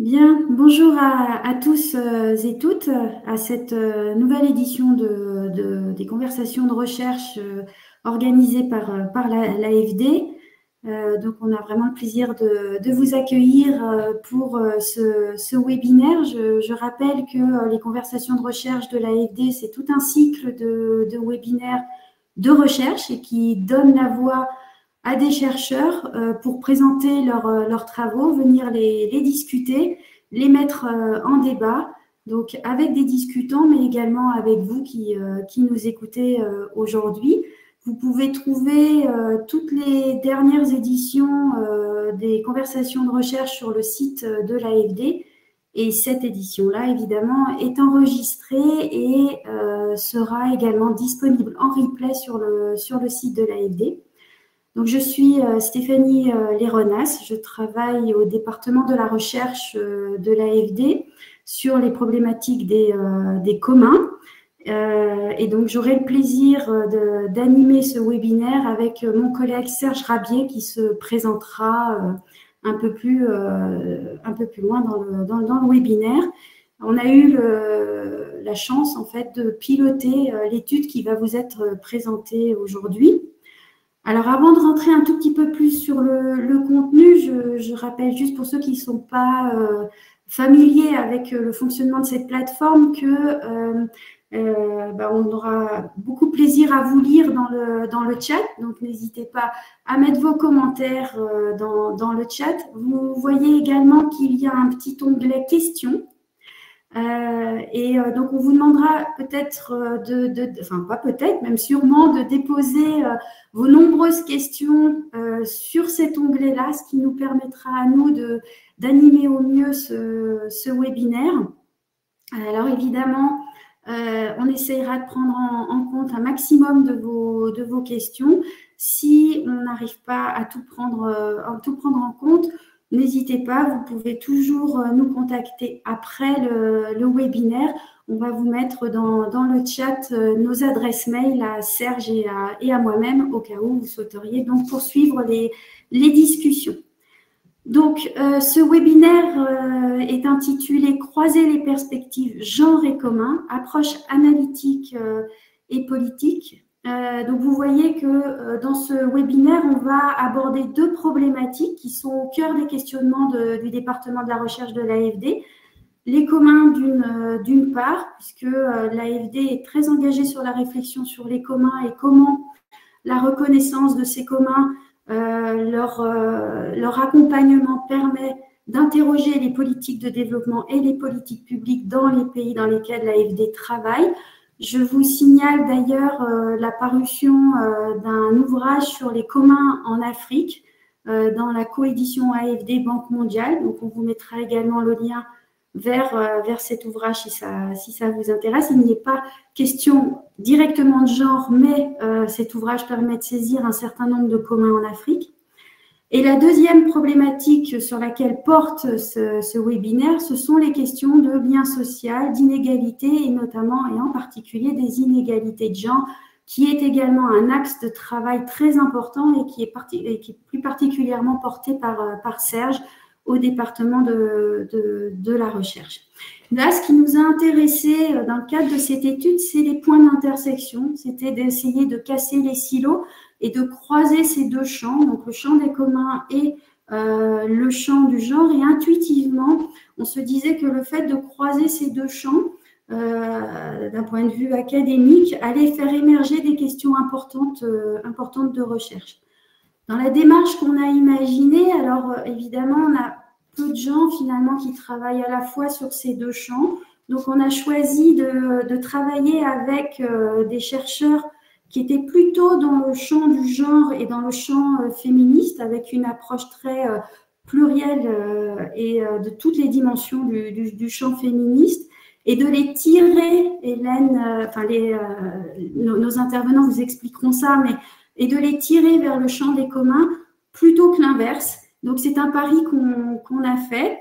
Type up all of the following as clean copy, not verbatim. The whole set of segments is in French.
Bien, bonjour à tous et toutes à cette nouvelle édition des conversations de recherche organisées par l'AFD. Donc, on a vraiment le plaisir de vous accueillir pour ce webinaire. Je rappelle que les conversations de recherche de l'AFD, c'est tout un cycle de webinaires de recherche et qui donne la voix à des chercheurs pour présenter leurs travaux, venir les discuter, les mettre en débat, donc avec des discutants, mais également avec vous qui nous écoutez aujourd'hui. Vous pouvez trouver toutes les dernières éditions des conversations de recherche sur le site de l'AFD. Et cette édition-là, évidemment, est enregistrée et sera également disponible en replay sur le site de l'AFD. Donc, je suis Stéphanie Léronas, je travaille au département de la recherche de l'AFD sur les problématiques des communs. Et donc, j'aurai le plaisir d'animer ce webinaire avec mon collègue Serge Rabier qui se présentera un peu plus loin dans le webinaire. On a eu la chance en fait de piloter l'étude qui va vous être présentée aujourd'hui. Alors, avant de rentrer un tout petit peu plus sur le contenu, je rappelle juste pour ceux qui ne sont pas familiers avec le fonctionnement de cette plateforme que on aura beaucoup plaisir à vous lire dans le chat. Donc, n'hésitez pas à mettre vos commentaires dans le chat. Vous voyez également qu'il y a un petit onglet questions. Donc, on vous demandera peut-être enfin pas peut-être, même sûrement, de déposer vos nombreuses questions sur cet onglet-là, ce qui nous permettra à nous d'animer au mieux ce webinaire. Alors, évidemment, on essayera de prendre en compte un maximum de vos questions. Si on n'arrive pas à tout prendre en compte, n'hésitez pas, vous pouvez toujours nous contacter après le webinaire. On va vous mettre dans le chat nos adresses mail à Serge et à moi-même, au cas où vous souhaiteriez donc poursuivre les discussions. Donc, ce webinaire est intitulé « Croiser les perspectives genre et commun, approche analytique et politique ». Donc, vous voyez que dans ce webinaire, on va aborder deux problématiques qui sont au cœur des questionnements du département de la recherche de l'AFD. Les communs d'une part, puisque l'AFD est très engagée sur la réflexion sur les communs et comment la reconnaissance de ces communs, leur accompagnement permet d'interroger les politiques de développement et les politiques publiques dans les pays dans lesquels l'AFD travaille. Je vous signale d'ailleurs la parution d'un ouvrage sur les communs en Afrique dans la coédition AFD Banque mondiale. Donc, on vous mettra également le lien vers cet ouvrage si ça vous intéresse. Il n'est pas question directement de genre, mais cet ouvrage permet de saisir un certain nombre de communs en Afrique. Et la deuxième problématique sur laquelle porte ce webinaire, ce sont les questions de lien social, d'inégalité et notamment et en particulier des inégalités de genre, qui est également un axe de travail très important et qui est plus particulièrement porté par Serge au département de la recherche. Là, ce qui nous a intéressé dans le cadre de cette étude, c'est les points d'intersection. C'était d'essayer de casser les silos et de croiser ces deux champs, donc le champ des communs et le champ du genre. Et intuitivement, on se disait que le fait de croiser ces deux champs, d'un point de vue académique, allait faire émerger des questions importantes de recherche. Dans la démarche qu'on a imaginée, alors évidemment, on a peu de gens finalement qui travaillent à la fois sur ces deux champs. Donc, on a choisi de travailler avec des chercheurs qui étaient plutôt dans le champ du genre et dans le champ féministe, avec une approche très plurielle et de toutes les dimensions du champ féministe, et de les tirer, Hélène, nos intervenants vous expliqueront ça, et de les tirer vers le champ des communs plutôt que l'inverse. Donc, c'est un pari qu'on a fait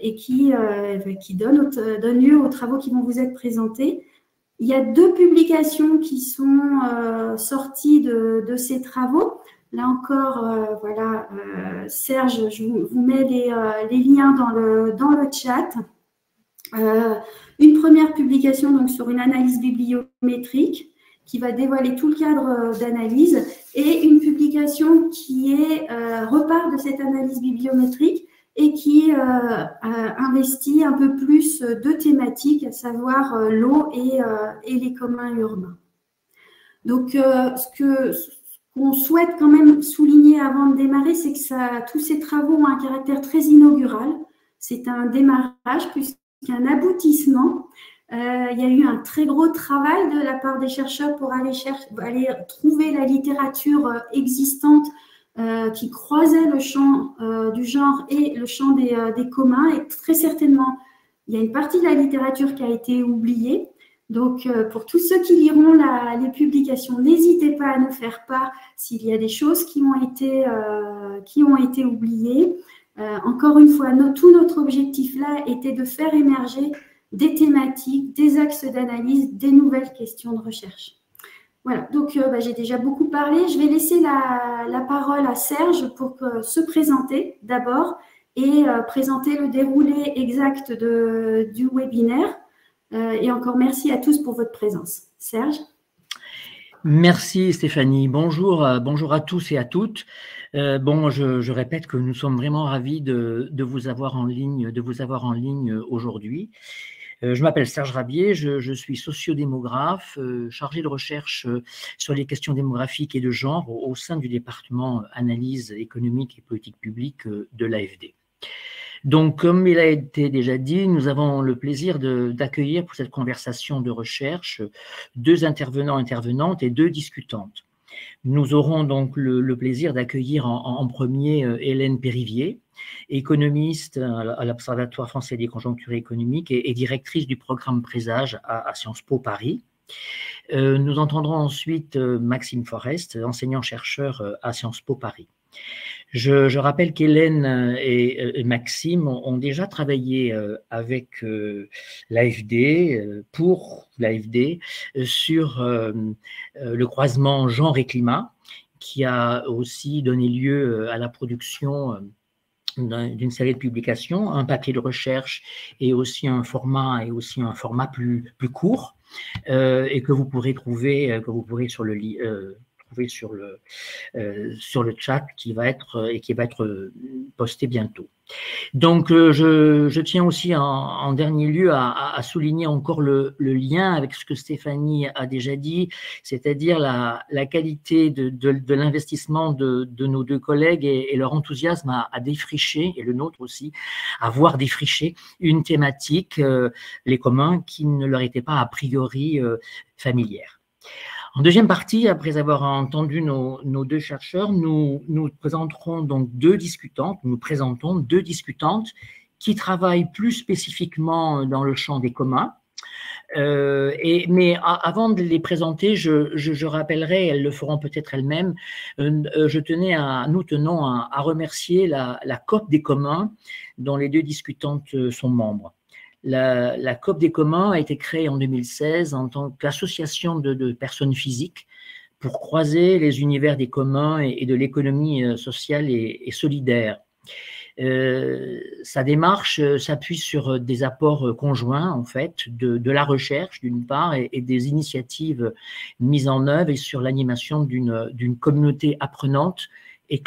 et qui donne lieu aux travaux qui vont vous être présentés. Il y a deux publications qui sont sorties de ces travaux. Là encore, voilà, Serge, je vous mets les liens dans le chat. Une première publication donc, sur une analyse bibliométrique qui va dévoiler tout le cadre d'analyse et une publication qui repart de cette analyse bibliométrique et qui investit un peu plus deux thématiques, à savoir l'eau et les communs urbains. Donc, ce qu'on souhaite quand même souligner avant de démarrer, c'est que tous ces travaux ont un caractère très inaugural. C'est un démarrage plus qu'un aboutissement. Il y a eu un très gros travail de la part des chercheurs pour aller trouver la littérature existante qui croisait le champ du genre et le champ des communs. Et très certainement, il y a une partie de la littérature qui a été oubliée. Donc, pour tous ceux qui liront les publications, n'hésitez pas à nous faire part s'il y a des choses qui ont été oubliées. Encore une fois, tout notre objectif là était de faire émerger des thématiques, des axes d'analyse, des nouvelles questions de recherche. Voilà, donc j'ai déjà beaucoup parlé. Je vais laisser la parole à Serge pour se présenter d'abord et présenter le déroulé exact du webinaire. Et encore merci à tous pour votre présence. Serge. Merci Stéphanie. Bonjour à tous et à toutes. Je répète que nous sommes vraiment ravis de vous avoir en ligne, aujourd'hui. Je m'appelle Serge Rabier, je suis sociodémographe, chargé de recherche sur les questions démographiques et de genre au sein du département analyse économique et politique publique de l'AFD. Donc, comme il a été déjà dit, nous avons le plaisir d'accueillir pour cette conversation de recherche 2 intervenantes et 2 discutantes. Nous aurons donc le plaisir d'accueillir en premier Hélène Périvier, économiste à l'Observatoire français des conjonctures économiques et directrice du programme Présage à Sciences Po Paris. Nous entendrons ensuite Maxime Forest, enseignant-chercheur à Sciences Po Paris. Je rappelle qu'Hélène et Maxime ont déjà travaillé avec l'AFD, pour l'AFD, sur le croisement genre et climat, qui a aussi donné lieu à la production d'une série de publications, un papier de recherche et aussi un format plus court, et que vous pourrez trouver sur le chat qui va être posté bientôt. Donc, je tiens aussi en dernier lieu à souligner encore le lien avec ce que Stéphanie a déjà dit, c'est-à-dire la qualité de l'investissement de nos 2 collègues et leur enthousiasme à défricher, et le nôtre aussi, à voir défricher une thématique, les communs, qui ne leur était pas a priori familière. En deuxième partie, après avoir entendu nos 2 chercheurs, nous présentons donc 2 discutantes. Nous présentons 2 discutantes qui travaillent plus spécifiquement dans le champ des communs. Mais avant de les présenter, je rappellerai, elles le feront peut-être elles-mêmes, nous tenons à remercier la COP des communs, dont les 2 discutantes sont membres. La COP des communs a été créée en 2016 en tant qu'association de personnes physiques pour croiser les univers des communs et de l'économie sociale et solidaire. Sa démarche s'appuie sur des apports conjoints, en fait, de la recherche d'une part et des initiatives mises en œuvre et sur l'animation d'une communauté apprenante et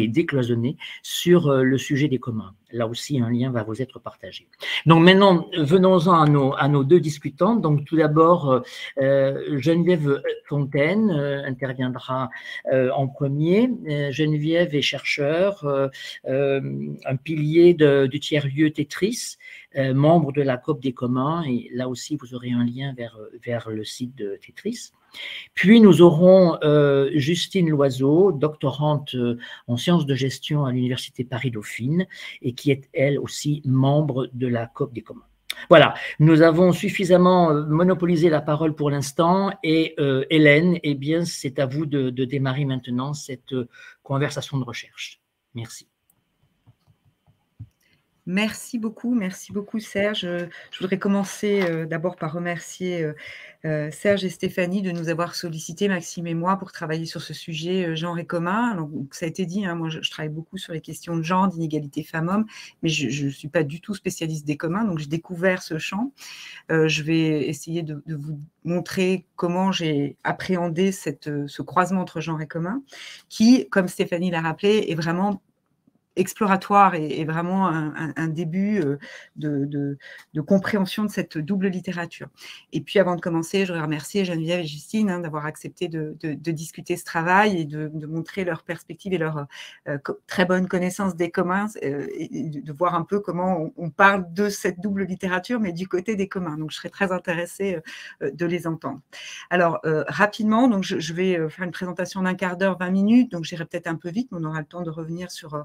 décloisonnée sur le sujet des communs. Là aussi, un lien va vous être partagé. Donc maintenant, venons-en à nos 2 discutantes. Donc tout d'abord, Geneviève Fontaine interviendra en premier. Geneviève est chercheur, un pilier du tiers-lieu Tetris, membre de la COP des communs, et là aussi vous aurez un lien vers le site de Tetris. Puis nous aurons Justine Loiseau, doctorante en sciences de gestion à l'Université Paris-Dauphine et qui est elle aussi membre de la COP des communs. Voilà, nous avons suffisamment monopolisé la parole pour l'instant et Hélène, eh bien c'est à vous de démarrer maintenant cette conversation de recherche. Merci. Merci beaucoup Serge. Je voudrais commencer d'abord par remercier Serge et Stéphanie de nous avoir sollicité, Maxime et moi, pour travailler sur ce sujet genre et commun. Alors, ça a été dit, hein, moi je travaille beaucoup sur les questions de genre, d'inégalité femmes-hommes, mais je ne suis pas du tout spécialiste des communs, donc j'ai découvert ce champ. Je vais essayer de vous montrer comment j'ai appréhendé ce croisement entre genre et commun, qui, comme Stéphanie l'a rappelé, est vraiment exploratoire et vraiment un début de compréhension de cette double littérature. Et puis, avant de commencer, je voudrais remercier Geneviève et Justine d'avoir accepté de discuter ce travail et de montrer leur perspective et leur très bonne connaissance des communs, et de voir un peu comment on parle de cette double littérature, mais du côté des communs. Donc, je serais très intéressée de les entendre. Alors, rapidement, donc je vais faire une présentation d'un quart d'heure, 20 minutes, donc j'irai peut-être un peu vite, mais on aura le temps de revenir sur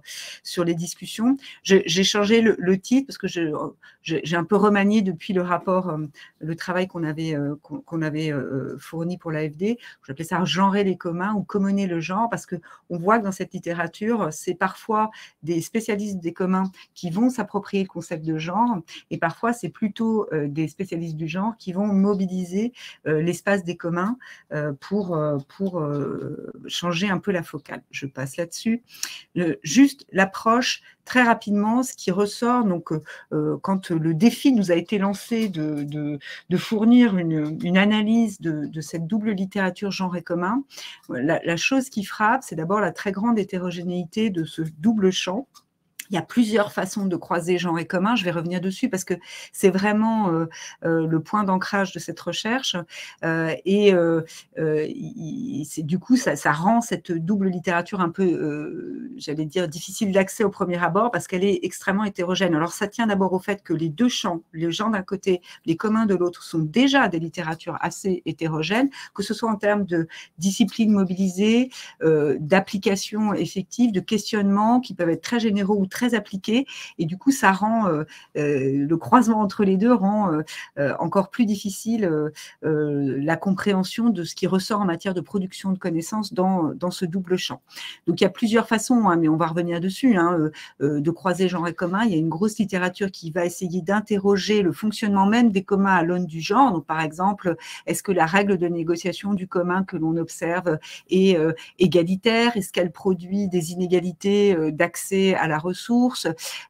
les discussions. J'ai changé le titre parce que j'ai un peu remanié depuis le rapport, le travail qu'on avait fourni pour l'AFD. J'appelais ça « genrer les communs » ou « commoner le genre » parce qu'on voit que dans cette littérature, c'est parfois des spécialistes des communs qui vont s'approprier le concept de genre et parfois c'est plutôt des spécialistes du genre qui vont mobiliser l'espace des communs pour changer un peu la focale. Je passe là-dessus. Juste l'approche, très rapidement, ce qui ressort, donc quand le défi nous a été lancé de fournir une analyse de cette double littérature genre et commun, la chose qui frappe, c'est d'abord la très grande hétérogénéité de ce double champ. Il y a plusieurs façons de croiser genre et commun. Je vais revenir dessus parce que c'est vraiment le point d'ancrage de cette recherche. Du coup, ça rend cette double littérature un peu, j'allais dire, difficile d'accès au premier abord parce qu'elle est extrêmement hétérogène. Alors, ça tient d'abord au fait que les deux champs, les gens d'un côté, les communs de l'autre, sont déjà des littératures assez hétérogènes, que ce soit en termes de disciplines mobilisées, d'applications effectives, de questionnements qui peuvent être très généraux ou très appliqué et du coup ça rend le croisement entre les deux rend encore plus difficile la compréhension de ce qui ressort en matière de production de connaissances dans ce double champ. Donc il y a plusieurs façons, mais on va revenir dessus, de croiser genre et commun. Il y a une grosse littérature qui va essayer d'interroger le fonctionnement même des communs à l'aune du genre. Donc par exemple, est-ce que la règle de négociation du commun que l'on observe est égalitaire? Est-ce qu'elle produit des inégalités d'accès à la ressource?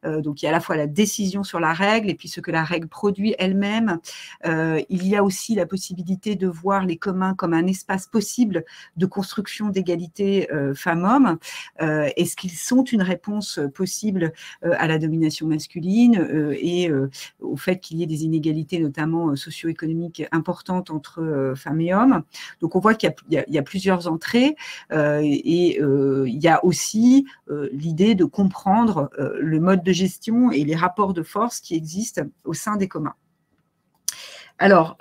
Donc, il y a à la fois la décision sur la règle et puis ce que la règle produit elle-même. Il y a aussi la possibilité de voir les communs comme un espace possible de construction d'égalité femmes-hommes. Est-ce qu'ils sont une réponse possible à la domination masculine et au fait qu'il y ait des inégalités, notamment socio-économiques importantes entre femmes et hommes? Donc, on voit qu'il y a plusieurs entrées et il y a aussi l'idée de comprendre le mode de gestion et les rapports de force qui existent au sein des communs. Alors,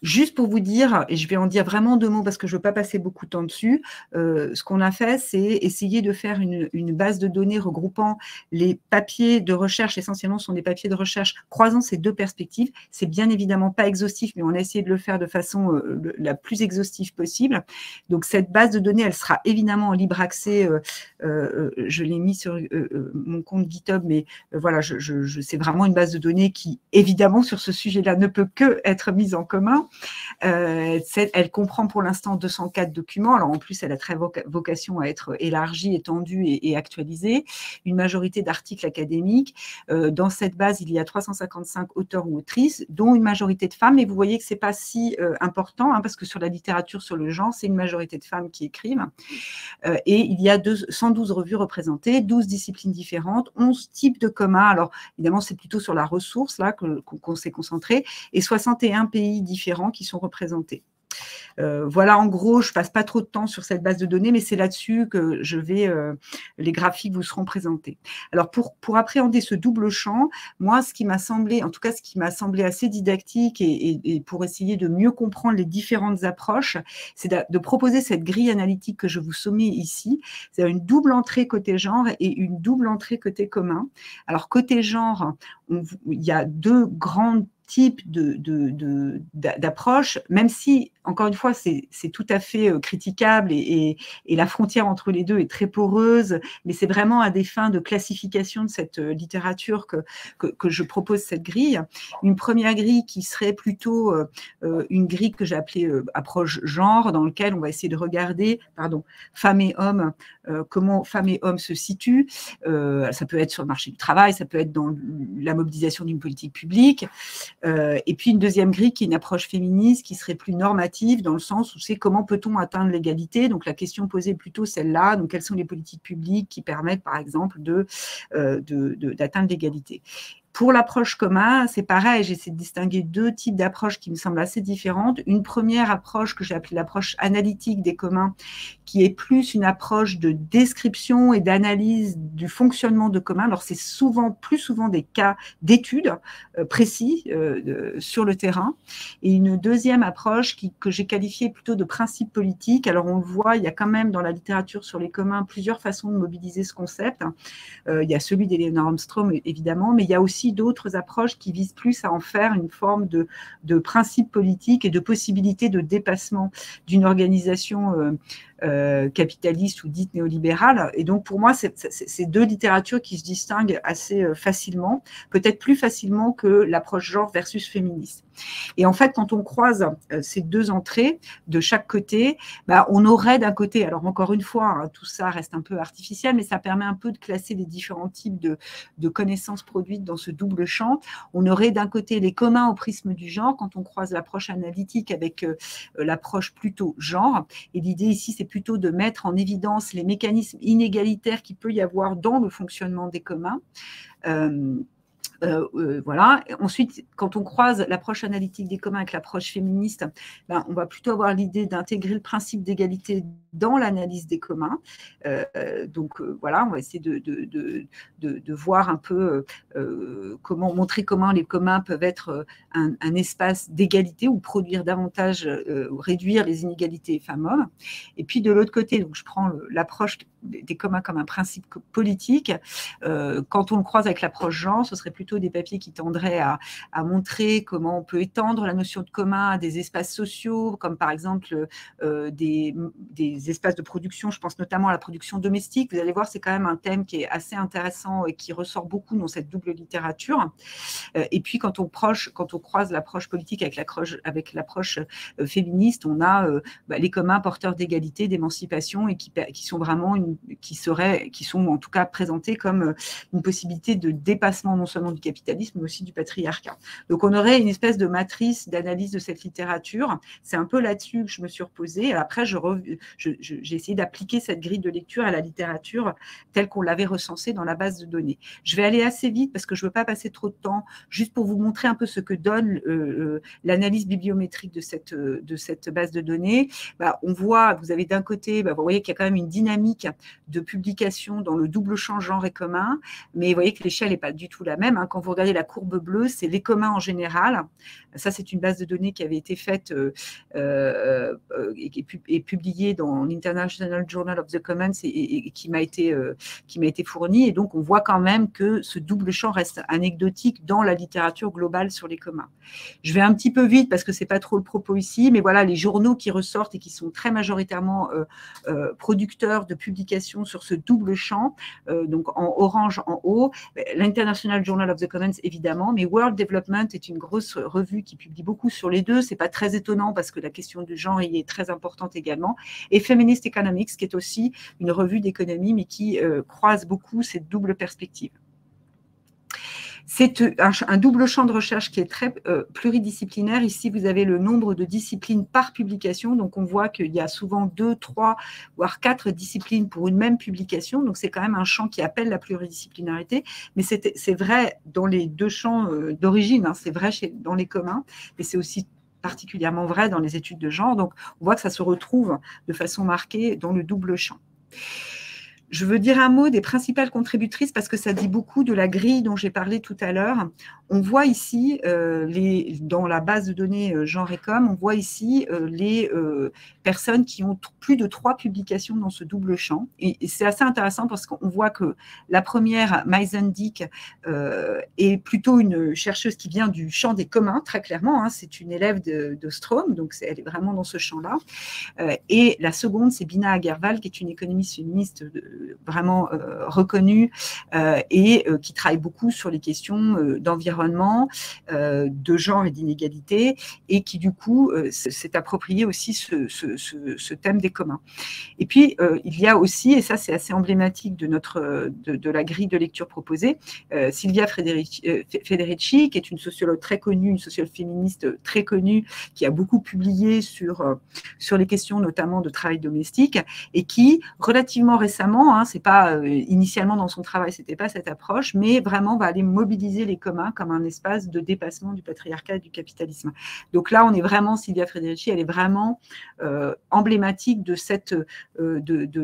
juste pour vous dire, et je vais en dire vraiment 2 mots parce que je ne veux pas passer beaucoup de temps dessus, ce qu'on a fait, c'est essayer de faire une base de données regroupant les papiers de recherche, essentiellement ce sont des papiers de recherche croisant ces deux perspectives. C'est bien évidemment pas exhaustif, mais on a essayé de le faire de façon la plus exhaustive possible. Donc, cette base de données, elle sera évidemment en libre accès. Je l'ai mis sur mon compte GitHub, mais voilà, c'est vraiment une base de données qui, évidemment, sur ce sujet-là, ne peut que être mise en commun. Elle comprend pour l'instant 204 documents. Alors en plus, elle a très vocation à être élargie, étendue et actualisée. Une majorité d'articles académiques. Dans cette base, il y a 355 auteurs ou autrices, dont une majorité de femmes. Et vous voyez que ce n'est pas si important, parce que sur la littérature sur le genre, c'est une majorité de femmes qui écrivent. Et il y a 112 revues représentées, 12 disciplines différentes, 11 types de communs. Alors évidemment, c'est plutôt sur la ressource là qu'on s'est concentré, et 61 pays différents qui sont représentés. Voilà, en gros, je ne passe pas trop de temps sur cette base de données, mais c'est là-dessus que les graphiques vous seront présentés. Alors, pour appréhender ce double champ, moi, ce qui m'a semblé, en tout cas, ce qui m'a semblé assez didactique et pour essayer de mieux comprendre les différentes approches, c'est de proposer cette grille analytique que je vous soumets ici. C'est une double entrée côté genre et une double entrée côté commun. Alors, côté genre, il y a 2 grandes types d'approches, même si encore une fois, c'est tout à fait critiquable et la frontière entre les deux est très poreuse, mais c'est vraiment à des fins de classification de cette littérature que je propose cette grille. Une première grille qui serait plutôt une grille que j'ai appelée approche genre, dans laquelle on va essayer de regarder, femmes et hommes, comment femmes et hommes se situent. Ça peut être sur le marché du travail, ça peut être dans la mobilisation d'une politique publique. Et puis une deuxième grille qui est une approche féministe qui serait plus normative, dans le sens où c'est comment peut-on atteindre l'égalité. Donc la question posée est plutôt celle-là, donc quelles sont les politiques publiques qui permettent par exemple d'atteindre l'égalité. Pour l'approche commun, c'est pareil, j'essaie de distinguer deux types d'approches qui me semblent assez différentes. Une première approche que j'ai appelée l'approche analytique des communs, qui est plus une approche de description et d'analyse du fonctionnement de communs. Alors c'est plus souvent des cas d'études précis sur le terrain. Et une deuxième approche que j'ai qualifiée plutôt de principe politique. Alors on le voit, il y a quand même dans la littérature sur les communs plusieurs façons de mobiliser ce concept. Il y a celui d'Elinor Ostrom évidemment, mais il y a aussi d'autres approches qui visent plus à en faire une forme de principe politique et de possibilité de dépassement d'une organisation capitaliste ou dite néolibérale. Et donc, pour moi, c'est deux littératures qui se distinguent assez facilement, peut-être plus facilement que l'approche genre versus féministe. Et en fait, quand on croise ces deux entrées de chaque côté, on aurait d'un côté, alors encore une fois, tout ça reste un peu artificiel, mais ça permet un peu de classer les différents types de connaissances produites dans ce double champ. On aurait d'un côté les communs au prisme du genre, quand on croise l'approche analytique avec l'approche plutôt genre. Et l'idée ici, c'est plutôt de mettre en évidence les mécanismes inégalitaires qu'il peut y avoir dans le fonctionnement des communs. Voilà. Ensuite, quand on croise l'approche analytique des communs avec l'approche féministe, on va plutôt avoir l'idée d'intégrer le principe d'égalité dans l'analyse des communs. Voilà, on va essayer de voir un peu montrer comment les communs peuvent être un espace d'égalité ou produire davantage, ou réduire les inégalités femmes-hommes. Et puis de l'autre côté, donc je prends l'approche des communs comme un principe politique. Quand on le croise avec l'approche genre, ce serait plutôt des papiers qui tendraient à montrer comment on peut étendre la notion de commun à des espaces sociaux, comme par exemple des espaces de production. Je pense notamment à la production domestique. Vous allez voir, c'est quand même un thème qui est assez intéressant et qui ressort beaucoup dans cette double littérature. Et puis, quand on croise l'approche politique avec l'approche féministe, on a les communs porteurs d'égalité, d'émancipation et qui sont vraiment qui sont en tout cas présentés comme une possibilité de dépassement non seulement du capitalisme, mais aussi du patriarcat. Donc, on aurait une espèce de matrice d'analyse de cette littérature. C'est un peu là-dessus que je me suis reposée. Après, j'ai essayé d'appliquer cette grille de lecture à la littérature telle qu'on l'avait recensée dans la base de données. Je vais aller assez vite parce que je ne veux pas passer trop de temps, juste pour vous montrer un peu ce que donne l'analyse bibliométrique de cette base de données. On voit, vous avez d'un côté, vous voyez qu'il y a quand même une dynamique de publication dans le double champ genre et commun, mais vous voyez que l'échelle n'est pas du tout la même. Quand vous regardez la courbe bleue, c'est les communs en général. Ça, c'est une base de données qui avait été faite et publiée dans l'International Journal of the Commons et qui m'a été fournie. Et donc, on voit quand même que ce double champ reste anecdotique dans la littérature globale sur les communs. Je vais un petit peu vite parce que ce n'est pas trop le propos ici, mais voilà, les journaux qui ressortent et qui sont très majoritairement producteurs de publications sur ce double champ, donc en orange en haut, l'International Journal of the Commons évidemment, mais World Development est une grosse revue qui publie beaucoup sur les deux. Ce n'est pas très étonnant parce que la question du genre y est très importante également. Et Feminist Economics, qui est aussi une revue d'économie, mais qui croise beaucoup cette double perspective. C'est un double champ de recherche qui est très pluridisciplinaire. Ici, vous avez le nombre de disciplines par publication. Donc, on voit qu'il y a souvent 2, 3, voire 4 disciplines pour une même publication. Donc, c'est quand même un champ qui appelle la pluridisciplinarité. Mais c'est vrai dans les deux champs d'origine. C'est vrai dans les communs, mais c'est aussi particulièrement vrai dans les études de genre. Donc, on voit que ça se retrouve de façon marquée dans le double champ. Je veux dire un mot des principales contributrices parce que ça dit beaucoup de la grille dont j'ai parlé tout à l'heure. On voit ici, dans la base de données genre et com, on voit ici les personnes qui ont plus de 3 publications dans ce double champ. Et c'est assez intéressant parce qu'on voit que la première, Meisendick, est plutôt une chercheuse qui vient du champ des communs, très clairement. Hein, c'est une élève de Strom, donc elle est vraiment dans ce champ-là. Et la seconde, c'est Bina Agerwal, qui est une économiste féministe vraiment reconnue et qui travaille beaucoup sur les questions d'environnement, de genre et d'inégalité, et qui du coup s'est approprié aussi ce thème des communs. Et puis il y a aussi, et ça c'est assez emblématique de la grille de lecture proposée, Silvia Federici, qui est une sociologue très connue, une sociologue féministe très connue, qui a beaucoup publié sur les questions notamment de travail domestique, et qui relativement récemment, hein, c'est pas initialement dans son travail, c'était pas cette approche, mais vraiment va aller mobiliser les communs comme un espace de dépassement du patriarcat et du capitalisme. Donc là, on est vraiment, Silvia Federici, elle est vraiment emblématique de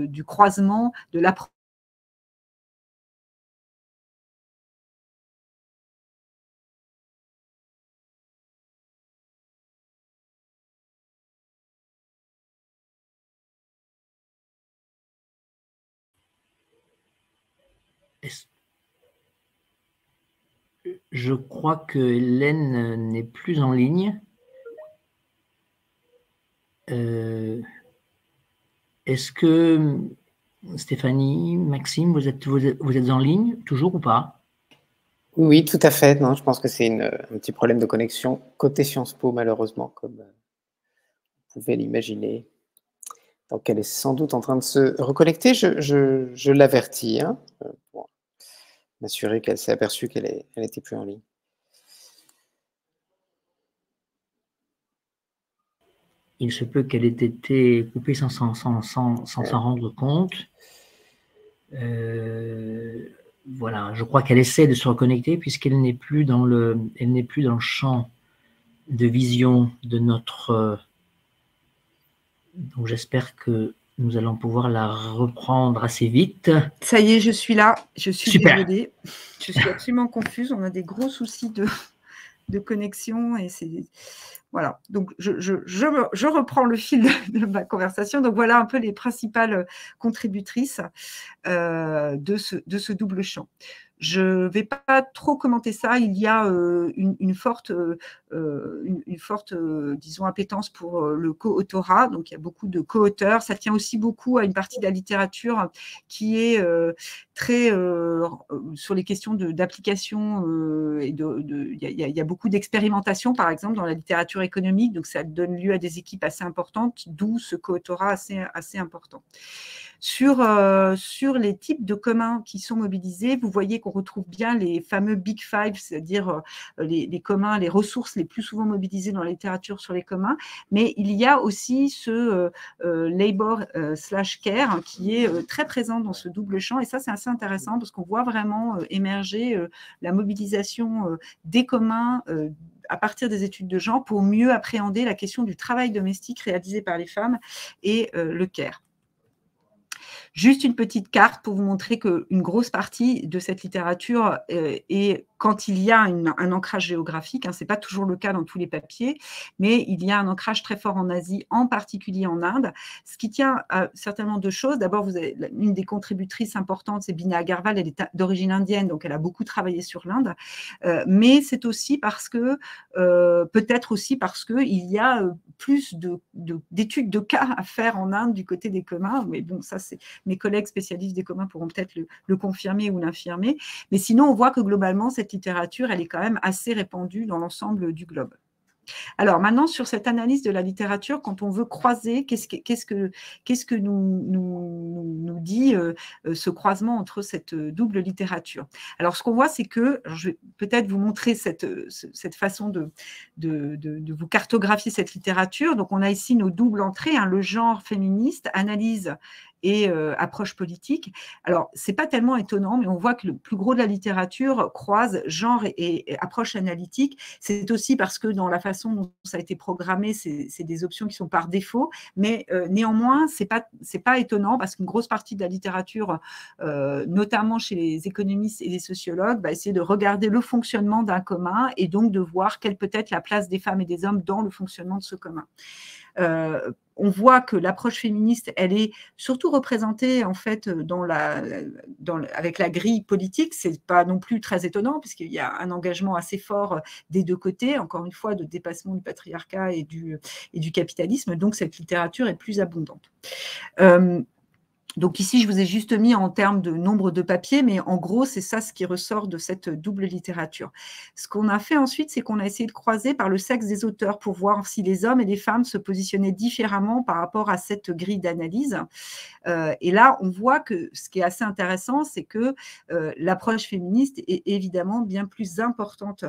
du croisement, de l'approche. Je crois que Hélène n'est plus en ligne. Est-ce que Stéphanie, Maxime, vous êtes en ligne toujours ou pas? Oui, tout à fait. Non, je pense que c'est un petit problème de connexion côté Sciences Po, malheureusement, comme vous pouvez l'imaginer. Donc, elle est sans doute en train de se reconnecter. Je l'avertis, hein, pour m'assurer qu'elle s'est aperçue qu'elle n'était plus en ligne. Il se peut qu'elle ait été coupée sans s'en rendre compte. Voilà, je crois qu'elle essaie de se reconnecter puisqu'elle n'est plus dans le champ de vision de notre. Donc j'espère que nous allons pouvoir la reprendre assez vite. Ça y est, je suis là. Je suis Super. Désolée. Je suis absolument confuse. On a des gros soucis de connexion et c'est voilà. Donc je reprends le fil de ma conversation. Donc voilà un peu les principales contributrices de ce double champ. Je ne vais pas trop commenter ça. Il y a une forte, disons, appétence pour le co-autorat. Donc, il y a beaucoup de co-auteurs. Ça tient aussi beaucoup à une partie de la littérature qui est très sur les questions d'application. Il y a beaucoup d'expérimentation, par exemple, dans la littérature économique. Donc, ça donne lieu à des équipes assez importantes, d'où ce co-autorat assez important. Sur les types de communs qui sont mobilisés, vous voyez qu'on retrouve bien les fameux Big Five, c'est-à-dire les communs, les ressources les plus souvent mobilisées dans la littérature sur les communs, mais il y a aussi ce labor/care qui est très présent dans ce double champ, et ça c'est assez intéressant parce qu'on voit vraiment émerger la mobilisation des communs à partir des études de genre pour mieux appréhender la question du travail domestique réalisé par les femmes et le care. Juste une petite carte pour vous montrer qu'une grosse partie de cette littérature est, quand il y a un ancrage géographique, hein, ce n'est pas toujours le cas dans tous les papiers, mais il y a un ancrage très fort en Asie, en particulier en Inde, ce qui tient à certainement deux choses. D'abord, vous avez une des contributrices importantes, c'est Bina Agarwal, elle est d'origine indienne, donc elle a beaucoup travaillé sur l'Inde, mais c'est aussi parce que, peut-être aussi parce qu'il y a plus d'études de cas à faire en Inde du côté des communs, mais bon, ça c'est mes collègues spécialistes des communs pourront peut-être le confirmer ou l'infirmer, mais sinon on voit que globalement cette littérature elle est quand même assez répandue dans l'ensemble du globe. Alors maintenant, sur cette analyse de la littérature, quand on veut croiser, qu'est-ce que nous dit ce croisement entre cette double littérature? Alors, ce qu'on voit, c'est que, je vais peut-être vous montrer cette façon de vous cartographier cette littérature. Donc, on a ici nos doubles entrées, hein, le genre féministe, analyse et approche politique. Alors, c'est pas tellement étonnant, mais on voit que le plus gros de la littérature croise genre et approche analytique. C'est aussi parce que dans la façon dont ça a été programmé, c'est des options qui sont par défaut, mais néanmoins, c'est pas étonnant parce qu'une grosse partie de la littérature, notamment chez les économistes et les sociologues, va essayer de regarder le fonctionnement d'un commun et donc de voir quelle peut être la place des femmes et des hommes dans le fonctionnement de ce commun. On voit que l'approche féministe, elle est surtout représentée en fait avec la grille politique. C'est pas non plus très étonnant puisqu'il y a un engagement assez fort des deux côtés, encore une fois, de dépassement du patriarcat et du capitalisme. Donc cette littérature est plus abondante. Donc ici, je vous ai juste mis en termes de nombre de papiers, mais en gros, c'est ça ce qui ressort de cette double littérature. Ce qu'on a fait ensuite, c'est qu'on a essayé de croiser par le sexe des auteurs pour voir si les hommes et les femmes se positionnaient différemment par rapport à cette grille d'analyse. Et là, on voit que ce qui est assez intéressant, c'est que l'approche féministe est évidemment bien plus importante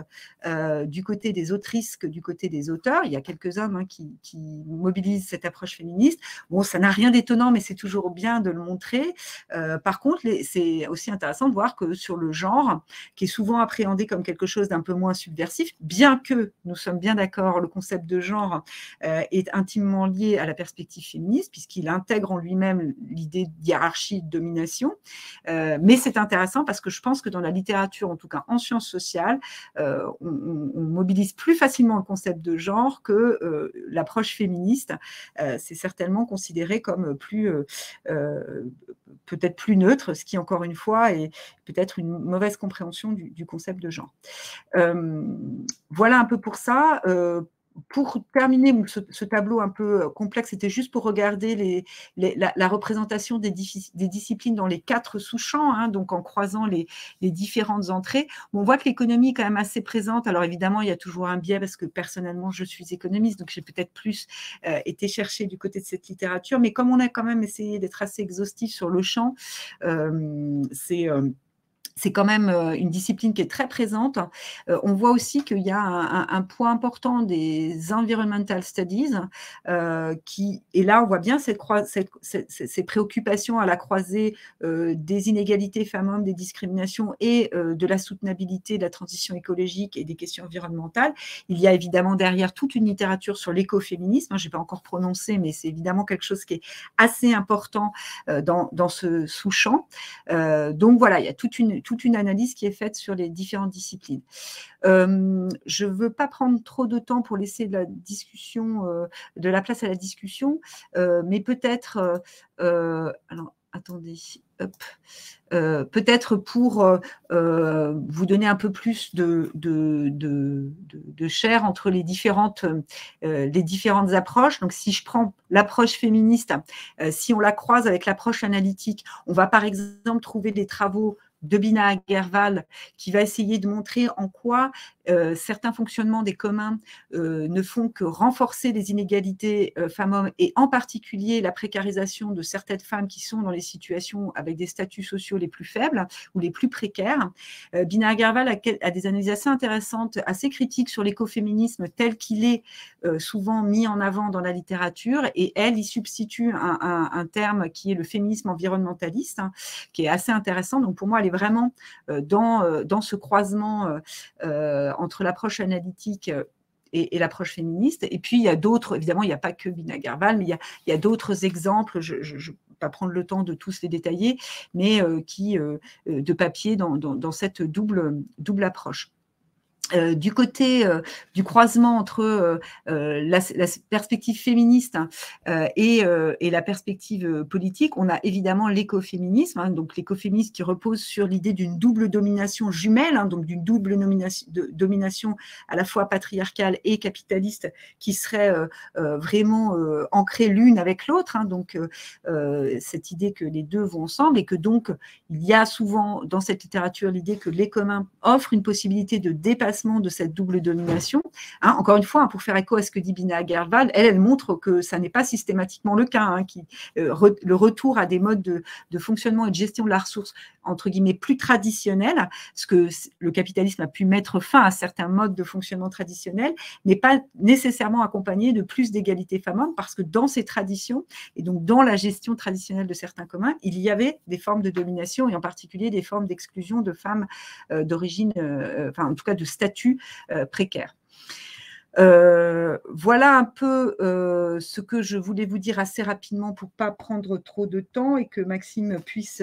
du côté des autrices que du côté des auteurs. Il y a quelques hommes qui mobilisent cette approche féministe. Bon, ça n'a rien d'étonnant, mais c'est toujours bien de le montrer. Par contre, c'est aussi intéressant de voir que sur le genre, qui est souvent appréhendé comme quelque chose d'un peu moins subversif, bien que nous sommes bien d'accord, le concept de genre est intimement lié à la perspective féministe, puisqu'il intègre en lui-même l'idée de hiérarchie, de domination. Mais c'est intéressant parce que je pense que dans la littérature, en tout cas en sciences sociales, on mobilise plus facilement le concept de genre que l'approche féministe. C'est certainement considéré comme peut-être plus neutre, ce qui, encore une fois, est peut-être une mauvaise compréhension du concept de genre. Voilà un peu pour ça. Pour terminer ce tableau un peu complexe, c'était juste pour regarder la représentation des disciplines dans les 4 sous-champs, hein, donc en croisant les différentes entrées. On voit que l'économie est quand même assez présente. Alors évidemment, il y a toujours un biais parce que personnellement, je suis économiste, donc j'ai peut-être plus été chercher du côté de cette littérature. Mais comme on a quand même essayé d'être assez exhaustif sur le champ, c'est quand même une discipline qui est très présente. On voit aussi qu'il y a un point important des environmental studies, et là, on voit bien ces préoccupations à la croisée des inégalités femmes-hommes, des discriminations et de la soutenabilité de la transition écologique et des questions environnementales. Il y a évidemment derrière toute une littérature sur l'écoféminisme. Je n'ai pas encore prononcé, mais c'est évidemment quelque chose qui est assez important dans ce sous-champ. Donc voilà, il y a toute une analyse qui est faite sur les différentes disciplines. Je ne veux pas prendre trop de temps pour laisser de la place à la discussion, mais peut-être, alors attendez, peut-être pour vous donner un peu plus de chair entre les différentes approches. Donc, si je prends l'approche féministe, si on la croise avec l'approche analytique, on va par exemple trouver des travaux de Bina Agerwal qui va essayer de montrer en quoi certains fonctionnements des communs ne font que renforcer les inégalités femmes-hommes et en particulier la précarisation de certaines femmes qui sont dans les situations avec des statuts sociaux les plus faibles ou les plus précaires. Bina Agerwal a des analyses assez intéressantes, assez critiques sur l'écoféminisme tel qu'il est souvent mis en avant dans la littérature et elle y substitue un terme qui est le féminisme environnementaliste, hein, qui est assez intéressant. Donc pour moi, elle est vraiment dans ce croisement entre l'approche analytique et l'approche féministe. Et puis, il y a d'autres, évidemment, il n'y a pas que Bina Agerwal, mais il y a d'autres exemples, je ne vais pas prendre le temps de tous les détailler, mais de papier dans cette double approche. Du côté du croisement entre la perspective féministe et la perspective politique, on a évidemment l'écoféminisme, hein, donc l'écoféminisme qui repose sur l'idée d'une double domination jumelle, hein, donc d'une double domination à la fois patriarcale et capitaliste qui serait vraiment ancrée l'une avec l'autre, hein, donc cette idée que les deux vont ensemble et que donc il y a souvent dans cette littérature l'idée que les communs offrent une possibilité de dépasser remplacement de cette double domination. Hein, encore une fois, pour faire écho à ce que dit Bina Agerwal, elle montre que ça n'est pas systématiquement le cas, hein, le retour à des modes de fonctionnement et de gestion de la ressource, entre guillemets, plus traditionnels, parce que le capitalisme a pu mettre fin à certains modes de fonctionnement traditionnels, n'est pas nécessairement accompagné de plus d'égalité femmes-hommes, parce que dans ces traditions, et donc dans la gestion traditionnelle de certains communs, il y avait des formes de domination, et en particulier des formes d'exclusion de femmes d'origine, enfin en tout cas de statut précaire. Voilà un peu ce que je voulais vous dire assez rapidement pour ne pas prendre trop de temps et que Maxime puisse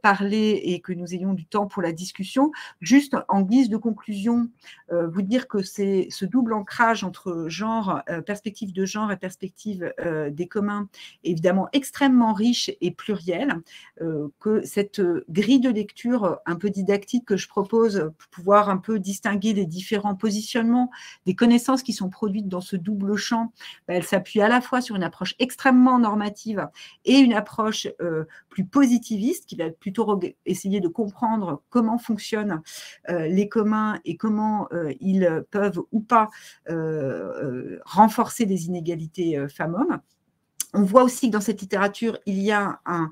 parler et que nous ayons du temps pour la discussion. Juste en guise de conclusion, vous dire que c'est ce double ancrage entre genre, perspective de genre et perspective des communs, évidemment extrêmement riche et pluriel, que cette grille de lecture un peu didactique que je propose pour pouvoir un peu distinguer les différents positionnements des connaissances qui sont produites dans ce double champ, elle s'appuie à la fois sur une approche extrêmement normative et une approche plus positiviste qui va plutôt essayer de comprendre comment fonctionnent les communs et comment ils peuvent ou pas renforcer les inégalités femmes-hommes. On voit aussi que dans cette littérature, il y a un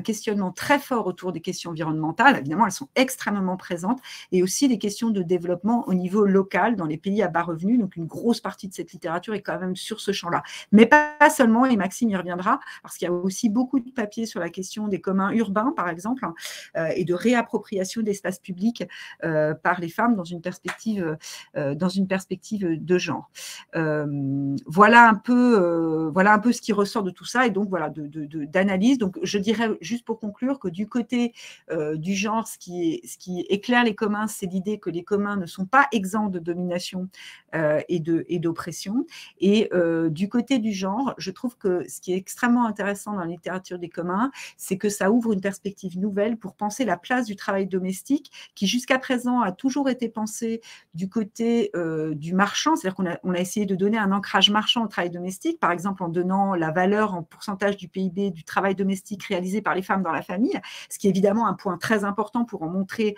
questionnement très fort autour des questions environnementales. Évidemment, elles sont extrêmement présentes, et aussi des questions de développement au niveau local dans les pays à bas revenus. Donc, une grosse partie de cette littérature est quand même sur ce champ-là. Mais pas seulement, et Maxime y reviendra, parce qu'il y a aussi beaucoup de papiers sur la question des communs urbains, par exemple, et de réappropriation d'espaces publics par les femmes dans une perspective de genre. Voilà un peu ce qui ressort de tout ça, et donc voilà, d'analyse. Donc je dirais juste pour conclure que du côté du genre, ce qui éclaire les communs, c'est l'idée que les communs ne sont pas exempts de domination et d'oppression. Et du côté du genre, je trouve que ce qui est extrêmement intéressant dans la littérature des communs, c'est que ça ouvre une perspective nouvelle pour penser la place du travail domestique, qui jusqu'à présent a toujours été pensé du côté du marchand, c'est-à-dire qu'on a essayé de donner un ancrage marchand au travail domestique, par exemple en donnant la valeur en pourcentage du PIB du travail domestique réalisé par les femmes dans la famille, ce qui est évidemment un point très important pour en montrer,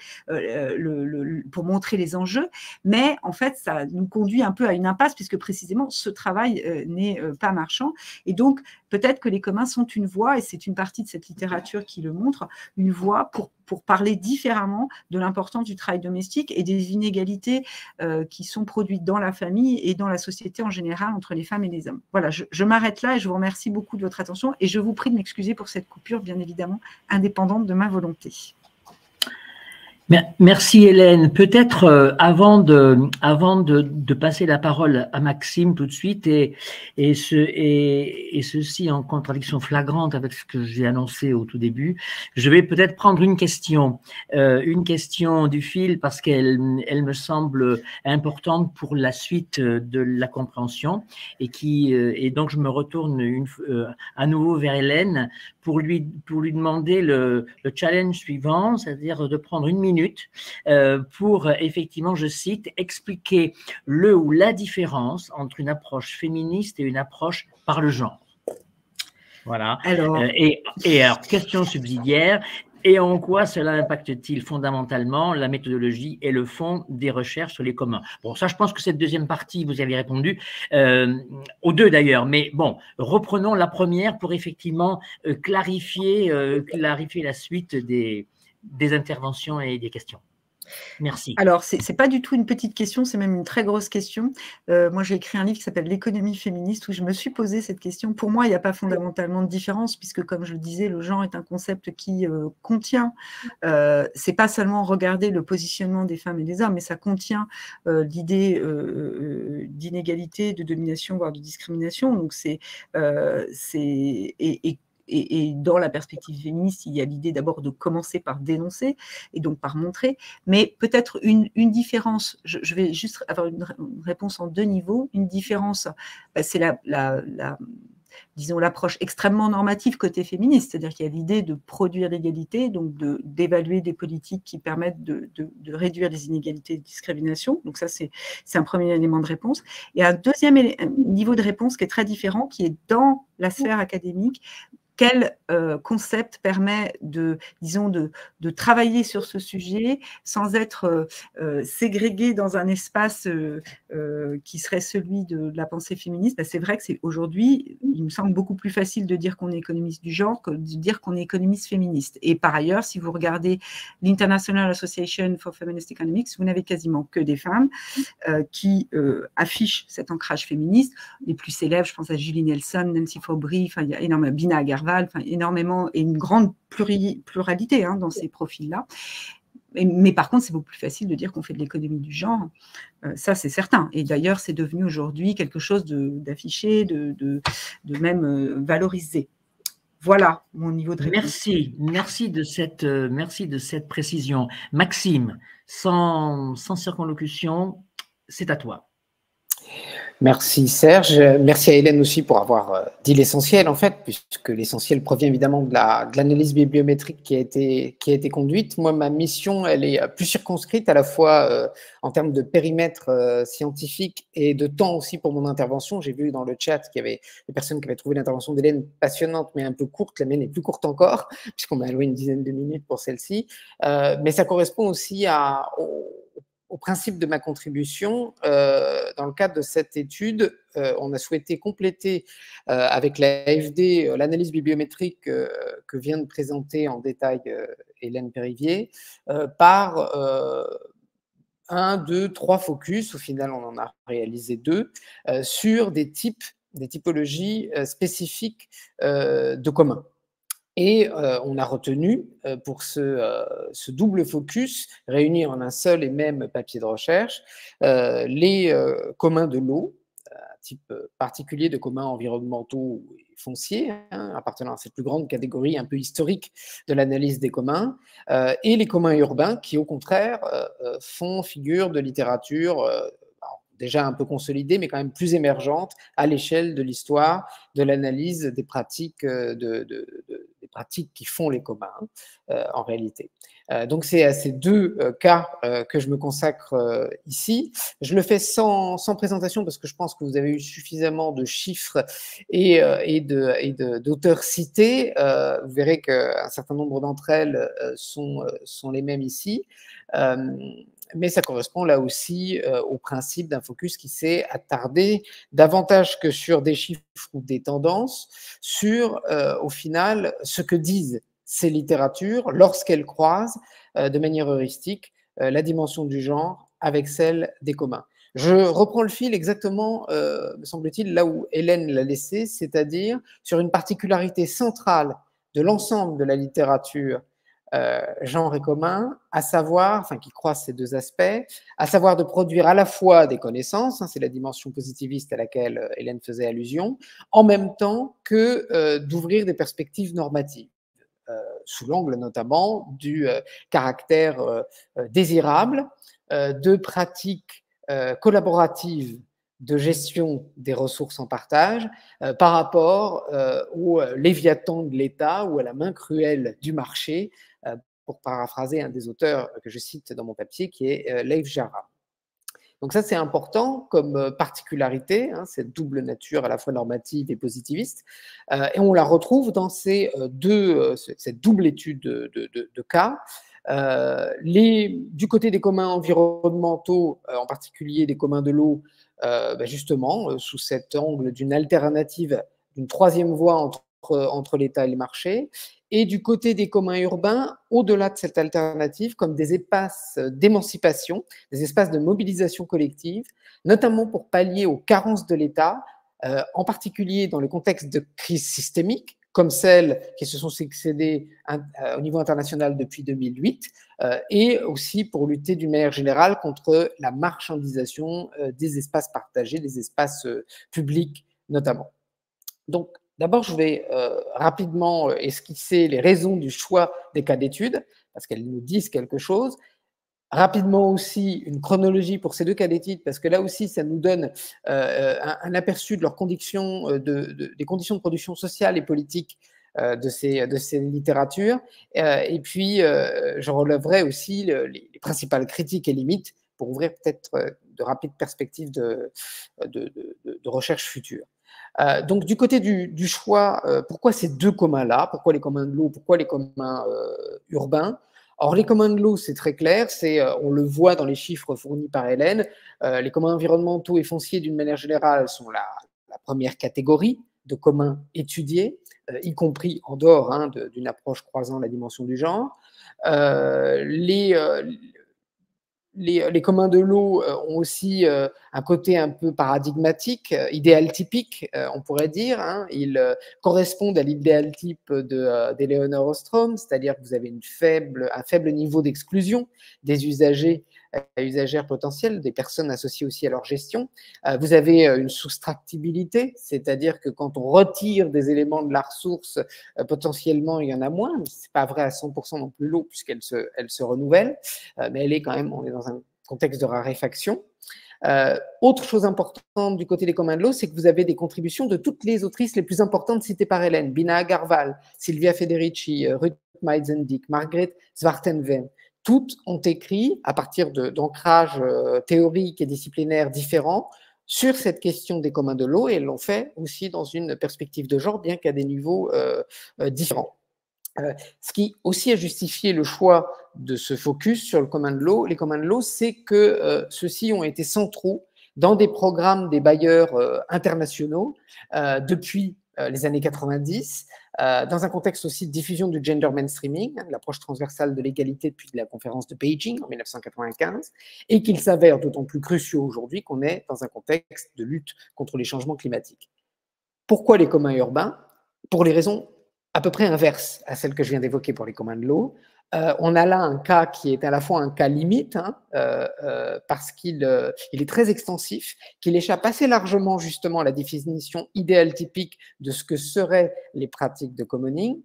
pour montrer les enjeux, mais en fait ça nous conduit un peu à une impasse, puisque précisément ce travail n'est pas marchand, et donc peut-être que les communs sont une voie, et c'est une partie de cette littérature qui le montre, une voie pour parler différemment de l'importance du travail domestique et des inégalités qui sont produites dans la famille et dans la société en général entre les femmes et les hommes. Voilà, je m'arrête là et je vous remercie beaucoup de votre attention, et je vous prie de m'excuser pour cette coupure, bien évidemment, indépendante de ma volonté. Merci Hélène. Peut-être avant de passer la parole à Maxime tout de suite, et ceci en contradiction flagrante avec ce que j'ai annoncé au tout début, je vais peut-être prendre une question du fil, parce qu'elle me semble importante pour la suite de la compréhension, et donc je me retourne à nouveau vers Hélène pour lui demander le challenge suivant, c'est-à-dire de prendre une minute pour, effectivement, je cite, expliquer le ou la différence entre une approche féministe et une approche par le genre. Voilà. Alors, alors, question subsidiaire. Et en quoi cela impacte-t-il fondamentalement la méthodologie et le fond des recherches sur les communs? Bon, ça, je pense que cette deuxième partie, vous y avez répondu, aux deux d'ailleurs, mais bon, reprenons la première pour effectivement clarifier la suite des interventions et des questions. Merci. Alors, ce n'est pas du tout une petite question, c'est même une très grosse question. Moi, j'ai écrit un livre qui s'appelle « L'économie féministe » où je me suis posé cette question. Pour moi, il n'y a pas fondamentalement de différence, puisque, comme je le disais, le genre est un concept qui contient, ce n'est pas seulement regarder le positionnement des femmes et des hommes, mais ça contient l'idée d'inégalité, de domination, voire de discrimination. Donc, et dans la perspective féministe, il y a l'idée d'abord de commencer par dénoncer et donc par montrer, mais peut-être une différence, je vais juste avoir une réponse en deux niveaux. Une différence, c'est disons l'approche extrêmement normative côté féministe, c'est-à-dire qu'il y a l'idée de produire l'égalité, donc d'évaluer des politiques qui permettent de réduire les inégalités et les discriminations. Donc ça, c'est un premier élément de réponse. Et un deuxième niveau de réponse qui est très différent, qui est dans la sphère académique, quel concept permet disons, de travailler sur ce sujet sans être ségrégué dans un espace qui serait celui de la pensée féministe? C'est vrai que aujourd'hui, il me semble beaucoup plus facile de dire qu'on est économiste du genre que de dire qu'on est économiste féministe. Et par ailleurs, si vous regardez l'International Association for Feminist Economics, vous n'avez quasiment que des femmes qui affichent cet ancrage féministe. Les plus célèbres, je pense à Julie Nelson, Nancy Faubory, il y a énormément, Bina Agarwal, énormément, et une grande pluralité dans ces profils-là. Mais par contre, c'est beaucoup plus facile de dire qu'on fait de l'économie du genre. Ça, c'est certain. Et d'ailleurs, c'est devenu aujourd'hui quelque chose d'affiché, de même valorisé. Voilà mon niveau de réponse. Merci de cette précision. Maxime, sans circonlocution, c'est à toi. Merci Serge, merci à Hélène aussi pour avoir dit l'essentiel en fait, puisque l'essentiel provient évidemment de l'analyse bibliométrique qui a été conduite. Moi, ma mission, elle est plus circonscrite à la fois en termes de périmètre scientifique et de temps aussi pour mon intervention. J'ai vu dans le chat qu'il y avait des personnes qui avaient trouvé l'intervention d'Hélène passionnante mais un peu courte. La mienne est plus courte encore, puisqu'on m'a alloué une dizaine de minutes pour celle-ci. Mais ça correspond aussi au principe de ma contribution. Dans le cadre de cette étude, on a souhaité compléter avec l'AFD l'analyse bibliométrique que vient de présenter en détail Hélène Périvier par 1, 2, 3 focus, au final on en a réalisé 2, sur des typologies spécifiques de commun. Et on a retenu pour ce double focus, réuni en un seul et même papier de recherche, les communs de l'eau, un type particulier de communs environnementaux et fonciers, appartenant à cette plus grande catégorie un peu historique de l'analyse des communs, et les communs urbains qui, au contraire, font figure de littérature déjà un peu consolidée, mais quand même plus émergente à l'échelle de l'histoire, de l'analyse des pratiques, des pratiques qui font les communs, en réalité. Donc, c'est à ces 2 cas que je me consacre ici. Je le fais sans présentation parce que je pense que vous avez eu suffisamment de chiffres et d'auteurs cités. Vous verrez qu'un certain nombre d'entre elles sont les mêmes ici. Mais ça correspond là aussi au principe d'un focus qui s'est attardé davantage que sur des chiffres ou des tendances, sur au final ce que disent ces littératures lorsqu'elles croisent de manière heuristique la dimension du genre avec celle des communs. Je reprends le fil exactement, me semble-t-il, là où Hélène l'a laissé, c'est-à-dire sur une particularité centrale de l'ensemble de la littérature genre et commun, à savoir, enfin qui croise ces 2 aspects, à savoir de produire à la fois des connaissances, c'est la dimension positiviste à laquelle Hélène faisait allusion, en même temps que d'ouvrir des perspectives normatives, sous l'angle notamment du caractère désirable de pratiques collaboratives de gestion des ressources en partage par rapport au léviathan de l'État ou à la main cruelle du marché, pour paraphraser un des auteurs que je cite dans mon papier, qui est Leif Jarrah. Donc ça, c'est important comme particularité, cette double nature à la fois normative et positiviste, et on la retrouve dans cette double étude de cas. Du côté des communs environnementaux, en particulier des communs de l'eau, justement, sous cet angle d'une alternative, d'une 3e voie entre l'État et le marché, et du côté des communs urbains, au-delà de cette alternative, comme des espaces d'émancipation, des espaces de mobilisation collective, notamment pour pallier aux carences de l'État, en particulier dans le contexte de crise systémique, comme celles qui se sont succédées au niveau international depuis 2008, et aussi pour lutter d'une manière générale contre la marchandisation des espaces partagés, des espaces publics notamment. Donc, d'abord, je vais rapidement esquisser les raisons du choix des cas d'études, parce qu'elles nous disent quelque chose. Rapidement aussi, une chronologie pour ces 2 cas d'études, parce que là aussi, ça nous donne un aperçu de leurs conditions, des conditions de production sociale et politique de ces littératures. Et puis, je relèverai aussi les principales critiques et limites pour ouvrir peut-être de rapides perspectives de recherche future. Donc, du côté du choix, pourquoi ces deux communs-là? Pourquoi les communs de l'eau? Pourquoi les communs urbains? Or, les communs de l'eau, c'est très clair, on le voit dans les chiffres fournis par Hélène, les communs environnementaux et fonciers, d'une manière générale, sont la première catégorie de communs étudiés, y compris en dehors d'une approche croisant la dimension du genre. Les communs de l'eau ont aussi un côté un peu paradigmatique, idéal typique, on pourrait dire. Ils correspondent à l'idéal type d'Eleonore Ostrom, c'est-à-dire que vous avez un faible niveau d'exclusion des usagers et usagères potentielles, des personnes associées aussi à leur gestion. Vous avez une soustractibilité, c'est-à-dire que quand on retire des éléments de la ressource, potentiellement il y en a moins. Ce n'est pas vrai à 100% non plus l'eau, puisqu'elle se renouvelle, mais on est dans un contexte de raréfaction. Autre chose importante du côté des communs de l'eau, c'est que vous avez des contributions de toutes les autrices les plus importantes citées par Hélène: Bina Agarwal, Silvia Federici, Ruth Meizendick, Margrethe Zwartenven. Toutes ont écrit, à partir d'ancrages théoriques et disciplinaires différents, sur cette question des communs de l'eau, et elles l'ont fait aussi dans une perspective de genre, bien qu'à des niveaux différents. Ce qui aussi a justifié le choix de ce focus sur les communs de l'eau, c'est que ceux-ci ont été centraux dans des programmes des bailleurs internationaux depuis les années 90, dans un contexte aussi de diffusion du gender mainstreaming, de l'approche transversale de l'égalité depuis la conférence de Beijing en 1995, et qu'il s'avère d'autant plus cruciaux aujourd'hui qu'on est dans un contexte de lutte contre les changements climatiques. Pourquoi les communs urbains? Pour les raisons à peu près inverses à celles que je viens d'évoquer pour les communs de l'eau. On a là un cas qui est à la fois un cas limite, parce qu'il est très extensif, qu'il échappe assez largement justement à la définition idéale typique de ce que seraient les pratiques de commoning.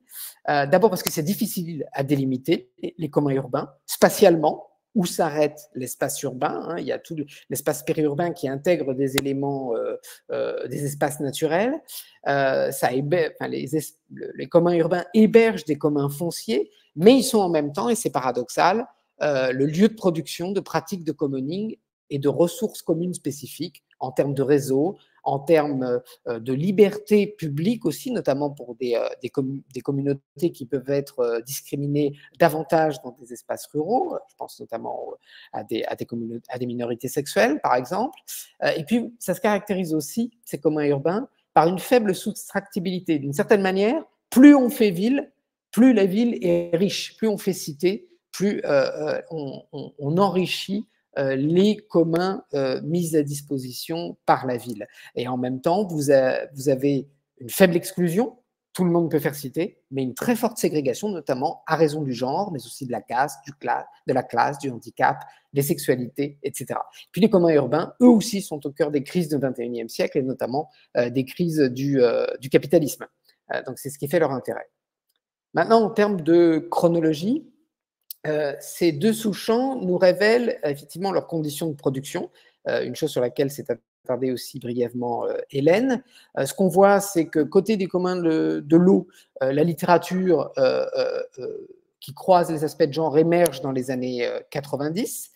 D'abord parce que c'est difficile à délimiter, les communs urbains, spatialement, où s'arrête l'espace urbain. Il y a tout l'espace périurbain qui intègre des éléments, des espaces naturels. Les communs urbains hébergent des communs fonciers, mais ils sont en même temps, et c'est paradoxal, le lieu de production de pratiques de commoning et de ressources communes spécifiques en termes de réseau, en termes de liberté publique aussi, notamment pour des communautés qui peuvent être discriminées davantage dans des espaces ruraux. Je pense notamment à des minorités sexuelles, par exemple. Et puis, ça se caractérise aussi, ces communs urbains, par une faible soustractibilité. D'une certaine manière, plus on fait ville, plus la ville est riche. Plus on fait cité, plus on enrichit les communs mis à disposition par la ville. Et en même temps, vous avez une faible exclusion, tout le monde peut faire citer, mais une très forte ségrégation, notamment à raison du genre, mais aussi de la caste, de la classe, du handicap, des sexualités, etc. Puis les communs urbains, eux aussi, sont au cœur des crises du XXIe siècle, et notamment des crises du capitalisme. Donc c'est ce qui fait leur intérêt. Maintenant, en termes de chronologie, ces deux sous-champs nous révèlent effectivement leurs conditions de production, une chose sur laquelle s'est attardée aussi brièvement Hélène. Ce qu'on voit, c'est que côté des communs de l'eau, la littérature qui croise les aspects de genre émerge dans les années 90,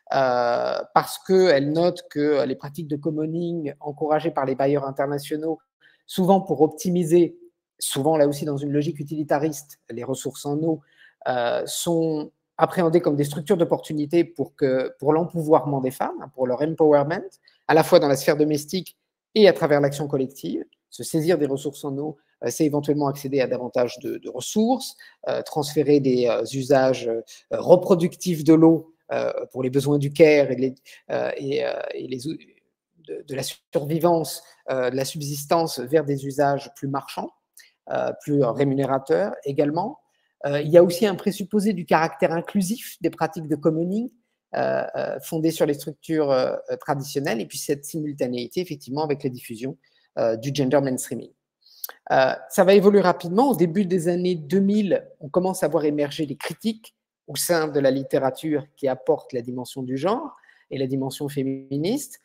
parce qu'elle note que les pratiques de commoning encouragées par les bailleurs internationaux, souvent pour optimiser, souvent là aussi dans une logique utilitariste, les ressources en eau, sont appréhendées comme des structures d'opportunité pour l'empouvoirment des femmes, pour leur empowerment, à la fois dans la sphère domestique et à travers l'action collective. Se saisir des ressources en eau, c'est éventuellement accéder à davantage de ressources, transférer des usages reproductifs de l'eau pour les besoins du care et de la survivance, de la subsistance vers des usages plus marchands, plus rémunérateurs également. Il y a aussi un présupposé du caractère inclusif des pratiques de commoning fondées sur les structures traditionnelles, et puis cette simultanéité effectivement avec la diffusion du gender mainstreaming. Ça va évoluer rapidement. Au début des années 2000, on commence à voir émerger des critiques au sein de la littérature qui apportent la dimension du genre et la dimension féministe.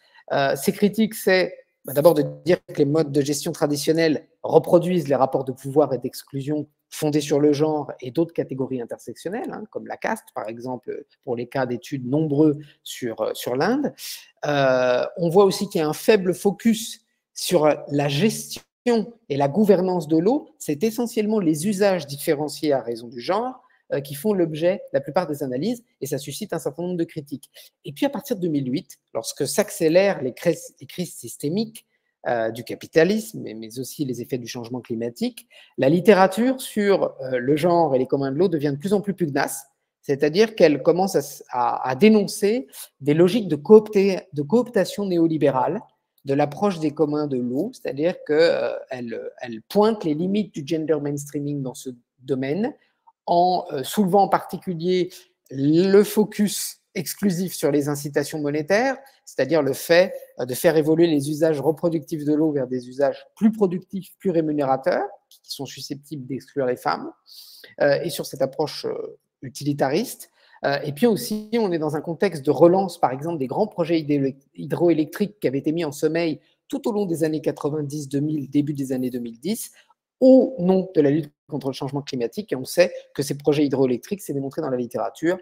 Ces critiques, c'est d'abord de dire que les modes de gestion traditionnels reproduisent les rapports de pouvoir et d'exclusion fondés sur le genre et d'autres catégories intersectionnelles, comme la caste, par exemple, pour les cas d'études nombreux sur l'Inde. On voit aussi qu'il y a un faible focus sur la gestion et la gouvernance de l'eau, c'est essentiellement les usages différenciés à raison du genre qui font l'objet de la plupart des analyses, et ça suscite un certain nombre de critiques. Et puis à partir de 2008, lorsque s'accélèrent les crises systémiques du capitalisme, mais aussi les effets du changement climatique, la littérature sur le genre et les communs de l'eau devient de plus en plus pugnace, c'est-à-dire qu'elle commence à dénoncer des logiques de cooptation néolibérale de l'approche des communs de l'eau, c'est-à-dire qu'elle pointe les limites du gender mainstreaming dans ce domaine, en soulevant en particulier le focus exclusif sur les incitations monétaires, c'est-à-dire le fait de faire évoluer les usages reproductifs de l'eau vers des usages plus productifs, plus rémunérateurs, qui sont susceptibles d'exclure les femmes, et sur cette approche utilitariste. Et puis aussi, on est dans un contexte de relance, par exemple, des grands projets hydroélectriques qui avaient été mis en sommeil tout au long des années 90-2000, début des années 2010, au nom de la lutte contre le changement climatique. Et on sait que ces projets hydroélectriques, c'est démontré dans la littérature,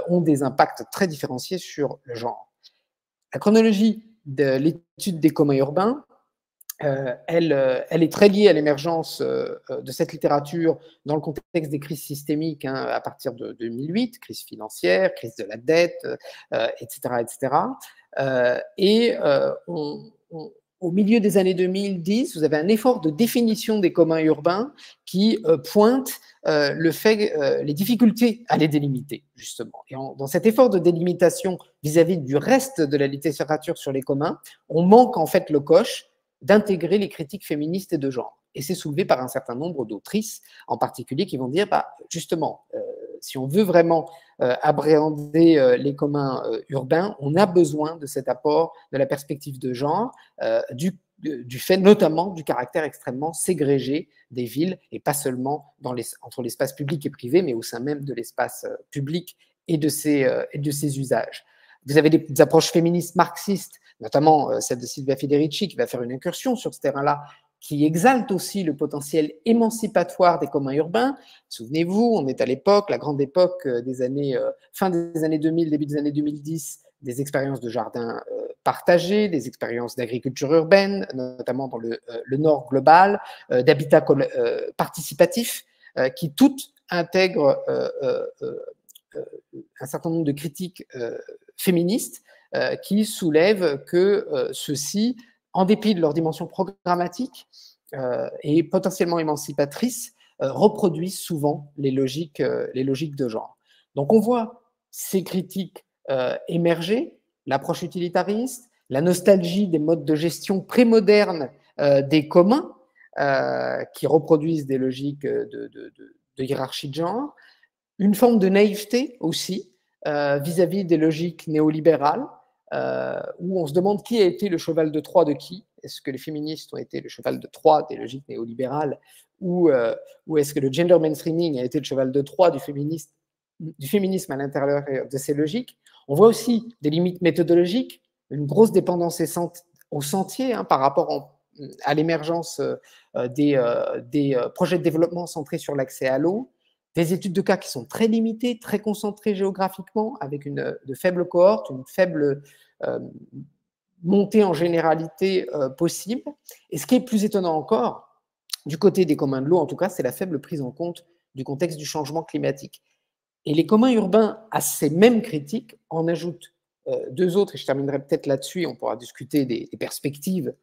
ont des impacts très différenciés sur le genre. La chronologie de l'étude des communs urbains, elle est très liée à l'émergence de cette littérature dans le contexte des crises systémiques à partir de 2008, crise financière, crise de la dette, etc. Au milieu des années 2010, vous avez un effort de définition des communs urbains qui pointe les difficultés à les délimiter, justement. Et dans cet effort de délimitation vis-à-vis du reste de la littérature sur les communs, on manque en fait le coche d'intégrer les critiques féministes et de genre. Et c'est soulevé par un certain nombre d'autrices, en particulier, qui vont dire, justement, si on veut vraiment appréhender les communs urbains, on a besoin de cet apport de la perspective de genre, du fait notamment du caractère extrêmement ségrégé des villes, et pas seulement entre l'espace public et privé, mais au sein même de l'espace public et de ses usages. Vous avez des approches féministes marxistes, notamment celle de Silvia Federici, qui va faire une incursion sur ce terrain-là, qui exalte aussi le potentiel émancipatoire des communs urbains. Souvenez-vous, on est à l'époque, la grande époque fin des années 2000, début des années 2010, des expériences de jardins partagés, des expériences d'agriculture urbaine, notamment dans le nord global, d'habitat participatif, qui toutes intègrent un certain nombre de critiques féministes qui soulèvent que ceux-ci, en dépit de leur dimension programmatique et potentiellement émancipatrice, reproduisent souvent les logiques de genre. Donc on voit ces critiques émerger, l'approche utilitariste, la nostalgie des modes de gestion prémodernes des communs qui reproduisent des logiques de hiérarchie de genre, une forme de naïveté aussi vis-à-vis des logiques néolibérales, où on se demande qui a été le cheval de Troie de qui. Est-ce que les féministes ont été le cheval de Troie des logiques néolibérales, ou est-ce que le gender mainstreaming a été le cheval de Troie du féminisme à l'intérieur de ces logiques? On voit aussi des limites méthodologiques, une grosse dépendance au sentier par rapport à l'émergence des projets de développement centrés sur l'accès à l'eau, des études de cas qui sont très limitées, très concentrées géographiquement, avec de faibles cohortes, une faible montée en généralité possible. Et ce qui est plus étonnant encore, du côté des communs de l'eau en tout cas, c'est la faible prise en compte du contexte du changement climatique. Et les communs urbains, à ces mêmes critiques, en ajoutent deux autres, et je terminerai peut-être là-dessus, on pourra discuter des perspectives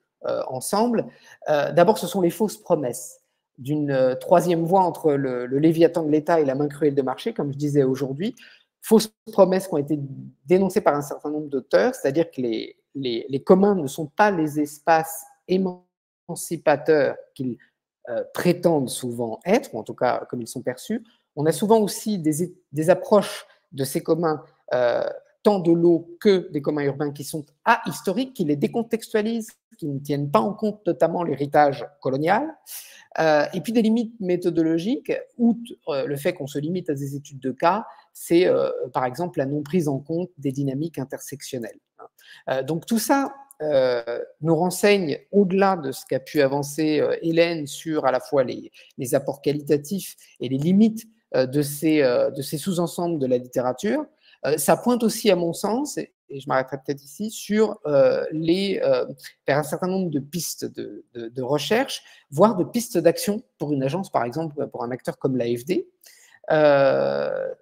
ensemble. D'abord, ce sont les fausses promesses d'une troisième voie entre le Léviathan de l'État et la main cruelle de marché, comme je disais aujourd'hui, fausses promesses qui ont été dénoncées par un certain nombre d'auteurs, c'est-à-dire que les communs ne sont pas les espaces émancipateurs qu'ils prétendent souvent être, ou en tout cas comme ils sont perçus. On a souvent aussi des approches de ces communs, tant de l'eau que des communs urbains, qui sont ahistoriques, qui les décontextualisent, qui ne tiennent pas en compte notamment l'héritage colonial. Et puis des limites méthodologiques, outre le fait qu'on se limite à des études de cas, c'est par exemple la non prise en compte des dynamiques intersectionnelles. Donc tout ça nous renseigne, au-delà de ce qu'a pu avancer Hélène sur à la fois les apports qualitatifs et les limites de ces sous-ensembles de la littérature, Ça pointe aussi, à mon sens, et je m'arrêterai peut-être ici, sur vers un certain nombre de pistes de recherche, voire de pistes d'action pour une agence, par exemple, pour un acteur comme l'AFD. La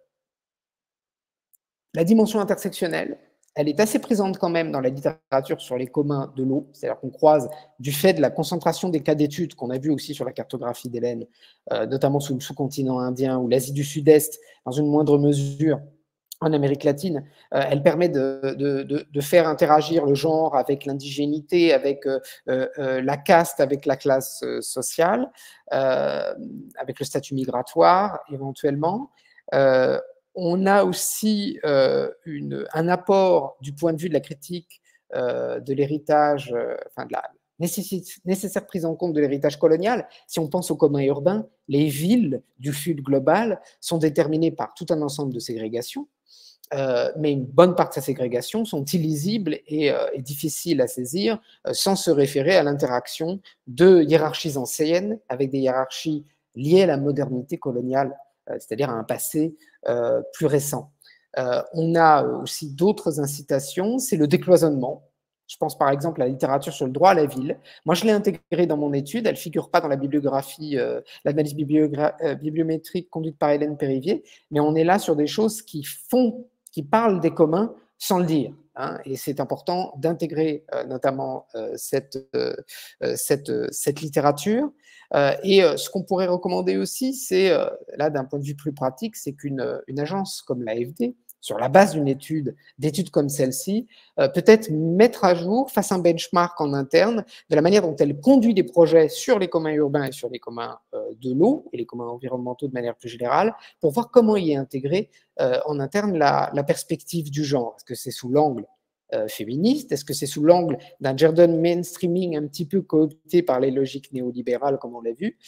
dimension intersectionnelle, elle est assez présente quand même dans la littérature sur les communs de l'eau, c'est-à-dire qu'on croise, du fait de la concentration des cas d'études qu'on a vu aussi sur la cartographie d'Hélène, notamment sous le sous-continent indien ou l'Asie du Sud-Est, dans une moindre mesure en Amérique latine, elle permet de faire interagir le genre avec l'indigénité, avec la caste, avec la classe sociale, avec le statut migratoire éventuellement. On a aussi un apport du point de vue de la critique de l'héritage, enfin de la nécessaire prise en compte de l'héritage colonial. Si on pense aux communs urbains, les villes du Sud global sont déterminées par tout un ensemble de ségrégations, mais une bonne part de ces ségrégations sont illisibles et difficiles à saisir sans se référer à l'interaction de hiérarchies anciennes avec des hiérarchies liées à la modernité coloniale, c'est-à-dire à un passé plus récent. On a aussi d'autres incitations, c'est le décloisonnement. Je pense par exemple à la littérature sur le droit à la ville. Moi, je l'ai intégrée dans mon étude, elle ne figure pas dans la bibliographie, l'analyse bibliométrique conduite par Hélène Périvier, mais on est là sur des choses qui parlent des communs sans le dire. Hein, et c'est important d'intégrer notamment cette littérature. Et ce qu'on pourrait recommander aussi, c'est, là d'un point de vue plus pratique, c'est qu'une agence comme l'AFD, sur la base d'une d'études comme celle-ci, peut-être mettre à jour, fasse un benchmark en interne de la manière dont elle conduit des projets sur les communs urbains et sur les communs de l'eau et les communs environnementaux de manière plus générale, pour voir comment y est intégrée en interne la perspective du genre. Est-ce que c'est sous l'angle féministe? Est-ce que c'est sous l'angle d'un gender mainstreaming un petit peu coopté par les logiques néolibérales, comme on l'a vu,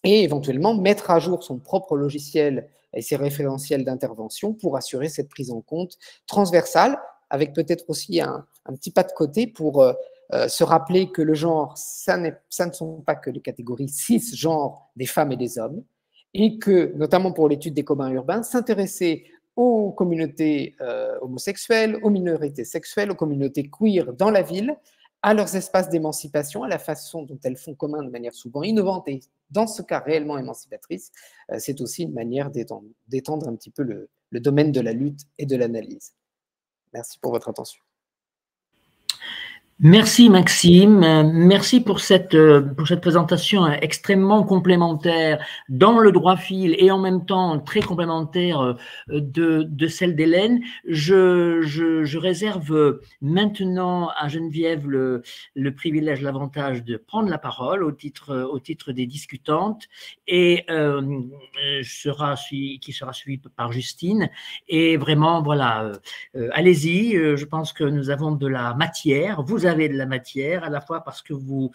et éventuellement mettre à jour son propre logiciel et ses référentiels d'intervention pour assurer cette prise en compte transversale, avec peut-être aussi un petit pas de côté pour se rappeler que le genre, ça ne sont pas que les catégories cisgenres des femmes et des hommes, et que, notamment pour l'étude des communs urbains, s'intéresser aux communautés homosexuelles, aux minorités sexuelles, aux communautés queer dans la ville, à leurs espaces d'émancipation, à la façon dont elles font commun de manière souvent innovante et dans ce cas réellement émancipatrice, c'est aussi une manière d'étendre un petit peu le domaine de la lutte et de l'analyse. Merci pour votre attention. Merci Maxime, merci pour cette présentation extrêmement complémentaire dans le droit fil et en même temps très complémentaire de celle d'Hélène. Je réserve maintenant à Geneviève le privilège, l'avantage de prendre la parole au titre des discutantes et qui sera suivi par Justine. Et vraiment, voilà, allez-y, je pense que nous avons de la matière, vous avez de la matière, à la fois parce que vous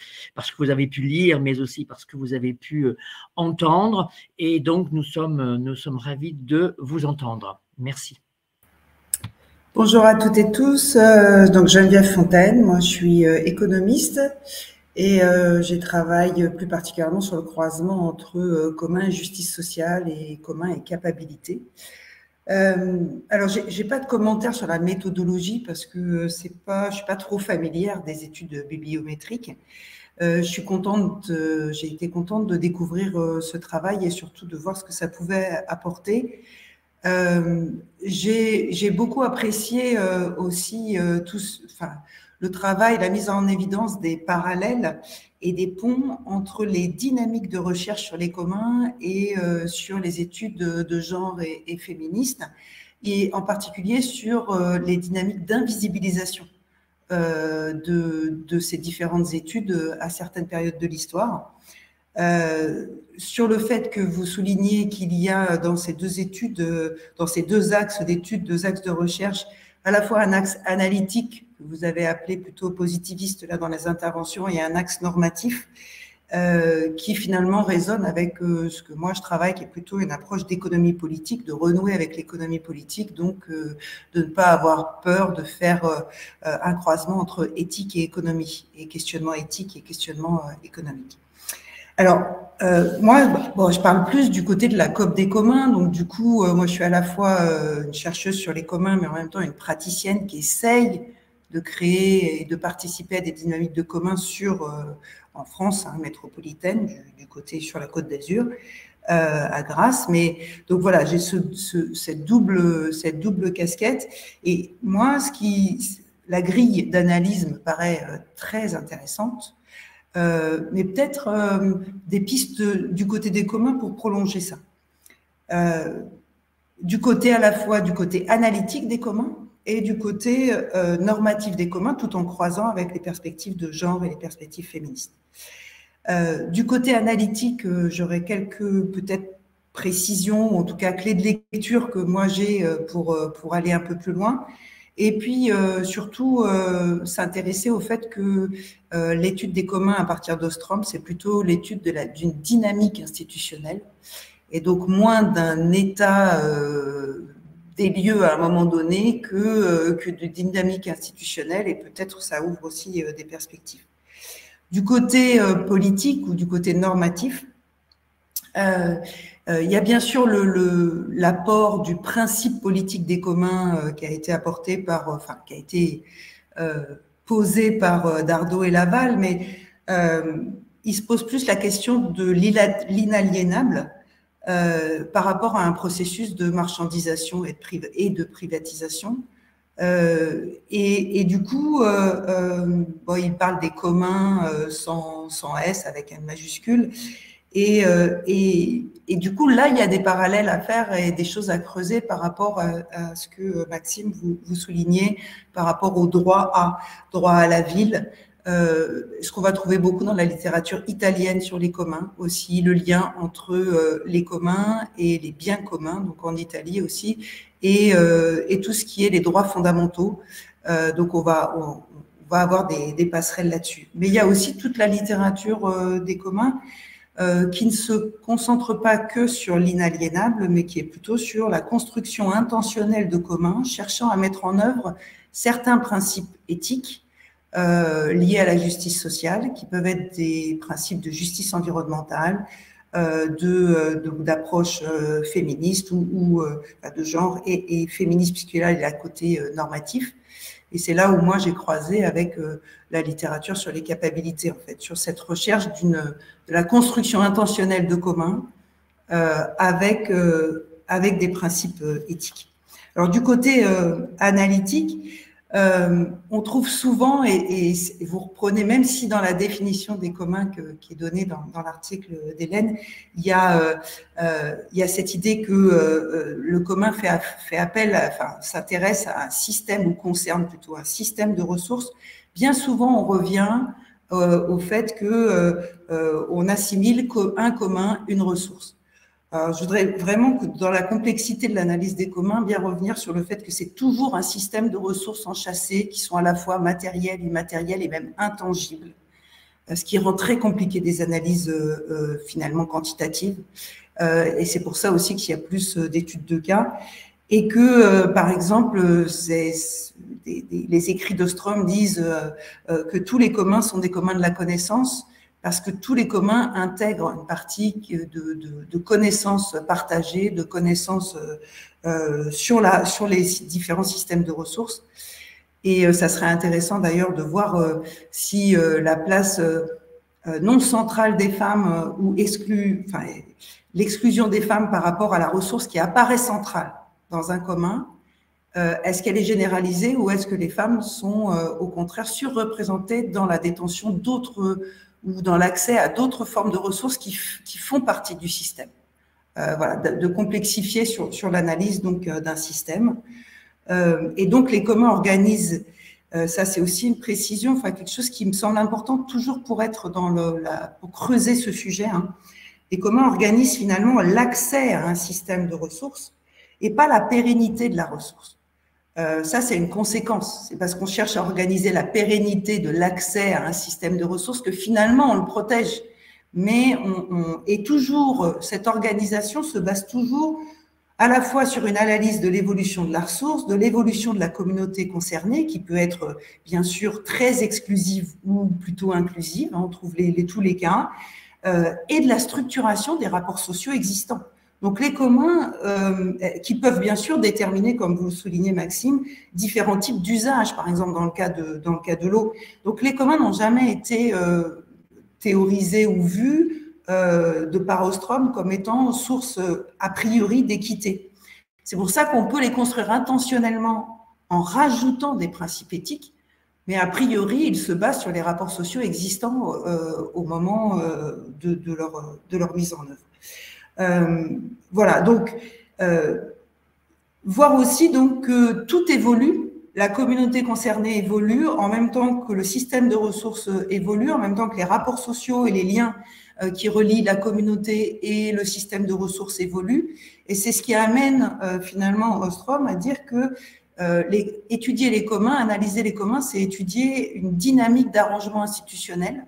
avez pu lire, mais aussi parce que vous avez pu entendre. Et donc, nous sommes ravis de vous entendre. Merci. Bonjour à toutes et tous. Donc, Geneviève Fontaine, moi je suis économiste et je travaille plus particulièrement sur le croisement entre commun et justice sociale et commun et capacité. Alors, j'ai pas de commentaire sur la méthodologie parce que je suis pas trop familière des études bibliométriques. J'ai été contente de découvrir ce travail et surtout de voir ce que ça pouvait apporter. J'ai beaucoup apprécié aussi le travail, la mise en évidence des parallèles et des ponts entre les dynamiques de recherche sur les communs et sur les études de genre et féministes, et en particulier sur les dynamiques d'invisibilisation de ces différentes études à certaines périodes de l'histoire. Sur le fait que vous soulignez qu'il y a dans ces deux études, dans ces deux axes d'études, deux axes de recherche, à la fois un axe analytique, que vous avez appelé plutôt positiviste là dans les interventions, et un axe normatif qui finalement résonne avec ce que moi je travaille, qui est plutôt une approche d'économie politique, de renouer avec l'économie politique, donc de ne pas avoir peur de faire un croisement entre éthique et économie, et questionnement éthique et questionnement économique. Alors, Moi, bon, je parle plus du côté de la COP des communs. Donc, du coup, moi, je suis à la fois une chercheuse sur les communs, mais en même temps une praticienne qui essaye de créer et de participer à des dynamiques de communs en France, métropolitaine, du côté sur la Côte d'Azur, à Grasse. Mais donc voilà, j'ai cette double casquette. Et moi, la grille d'analyse me paraît très intéressante. Mais peut-être des pistes du côté des communs pour prolonger ça. Du côté à la fois du côté analytique des communs et du côté normatif des communs, tout en croisant avec les perspectives de genre et les perspectives féministes. Du côté analytique, j'aurais quelques peut-être précisions, ou en tout cas clés de lecture que moi j'ai pour aller un peu plus loin. Et puis, surtout, s'intéresser au fait que l'étude des communs à partir d'Ostrom, c'est plutôt l'étude d'une dynamique institutionnelle, et donc moins d'un état des lieux à un moment donné que de dynamique institutionnelle, et peut-être ça ouvre aussi des perspectives. Du côté politique ou du côté normatif, il y a bien sûr l'apport du principe politique des communs qui a été apporté qui a été posé par Dardot et Laval, mais il se pose plus la question de l'inaliénable par rapport à un processus de marchandisation et de privatisation. Et du coup, bon, il parle des communs sans S, avec un majuscule. Et du coup, là, il y a des parallèles à faire et des choses à creuser par rapport à ce que, Maxime, vous soulignez, par rapport au droit à la ville. Ce qu'on va trouver beaucoup dans la littérature italienne sur les communs aussi, le lien entre les communs et les biens communs, donc en Italie aussi, et tout ce qui est les droits fondamentaux. Donc, on va avoir des passerelles là-dessus. Mais il y a aussi toute la littérature des communs qui ne se concentre pas que sur l'inaliénable, mais qui est plutôt sur la construction intentionnelle de communs, cherchant à mettre en œuvre certains principes éthiques liés à la justice sociale, qui peuvent être des principes de justice environnementale, d'approche féministe ou de genre et féministe, puisque là, il y a le côté normatif. Et c'est là où moi, j'ai croisé avec la littérature sur les capacités, en fait, sur cette recherche de la construction intentionnelle de communs avec des principes éthiques. Alors, du côté analytique, on trouve souvent, et vous reprenez, même si dans la définition des communs qui est donnée dans l'article d'Hélène, il y a cette idée que le commun fait appel, s'intéresse à un système, ou concerne plutôt un système de ressources. Bien souvent, on revient au fait qu'on assimile un commun, une ressource. Je voudrais vraiment que dans la complexité de l'analyse des communs, bien revenir sur le fait que c'est toujours un système de ressources enchâssées qui sont à la fois matérielles, immatérielles et même intangibles, ce qui rend très compliqué des analyses finalement quantitatives. Et c'est pour ça aussi qu'il y a plus d'études de cas et que, par exemple, les écrits d'Ostrom disent que tous les communs sont des communs de la connaissance, parce que tous les communs intègrent une partie de connaissances partagées, de connaissances sur les différents systèmes de ressources. Et ça serait intéressant d'ailleurs de voir si la place non centrale des femmes ou l'exclusion des femmes par rapport à la ressource qui apparaît centrale dans un commun, est-ce qu'elle est généralisée ou est-ce que les femmes sont au contraire surreprésentées dans la détention d'autres ou dans l'accès à d'autres formes de ressources qui font partie du système. Voilà, de complexifier sur l'analyse donc d'un système. Et donc les communs organisent, ça c'est aussi une précision, enfin quelque chose qui me semble important toujours pour être pour creuser ce sujet. Les communs organisent finalement l'accès à un système de ressources et pas la pérennité de la ressource. Ça, c'est une conséquence. C'est parce qu'on cherche à organiser la pérennité de l'accès à un système de ressources que finalement, on le protège. Mais cette organisation se base toujours à la fois sur une analyse de l'évolution de la ressource, de l'évolution de la communauté concernée, qui peut être bien sûr très exclusive ou plutôt inclusive, on trouve tous les cas, et de la structuration des rapports sociaux existants. Donc les communs qui peuvent bien sûr déterminer, comme vous le soulignez Maxime, différents types d'usages, par exemple dans le cas de l'eau. Donc les communs n'ont jamais été théorisés ou vus de par Ostrom comme étant source a priori d'équité. C'est pour ça qu'on peut les construire intentionnellement en rajoutant des principes éthiques, mais a priori, ils se basent sur les rapports sociaux existants au moment de leur mise en œuvre. Voilà, donc, voir aussi donc, que tout évolue, la communauté concernée évolue, en même temps que le système de ressources évolue, en même temps que les rapports sociaux et les liens qui relient la communauté et le système de ressources évoluent. Et c'est ce qui amène finalement Ostrom à dire que étudier les communs, analyser les communs, c'est étudier une dynamique d'arrangement institutionnel.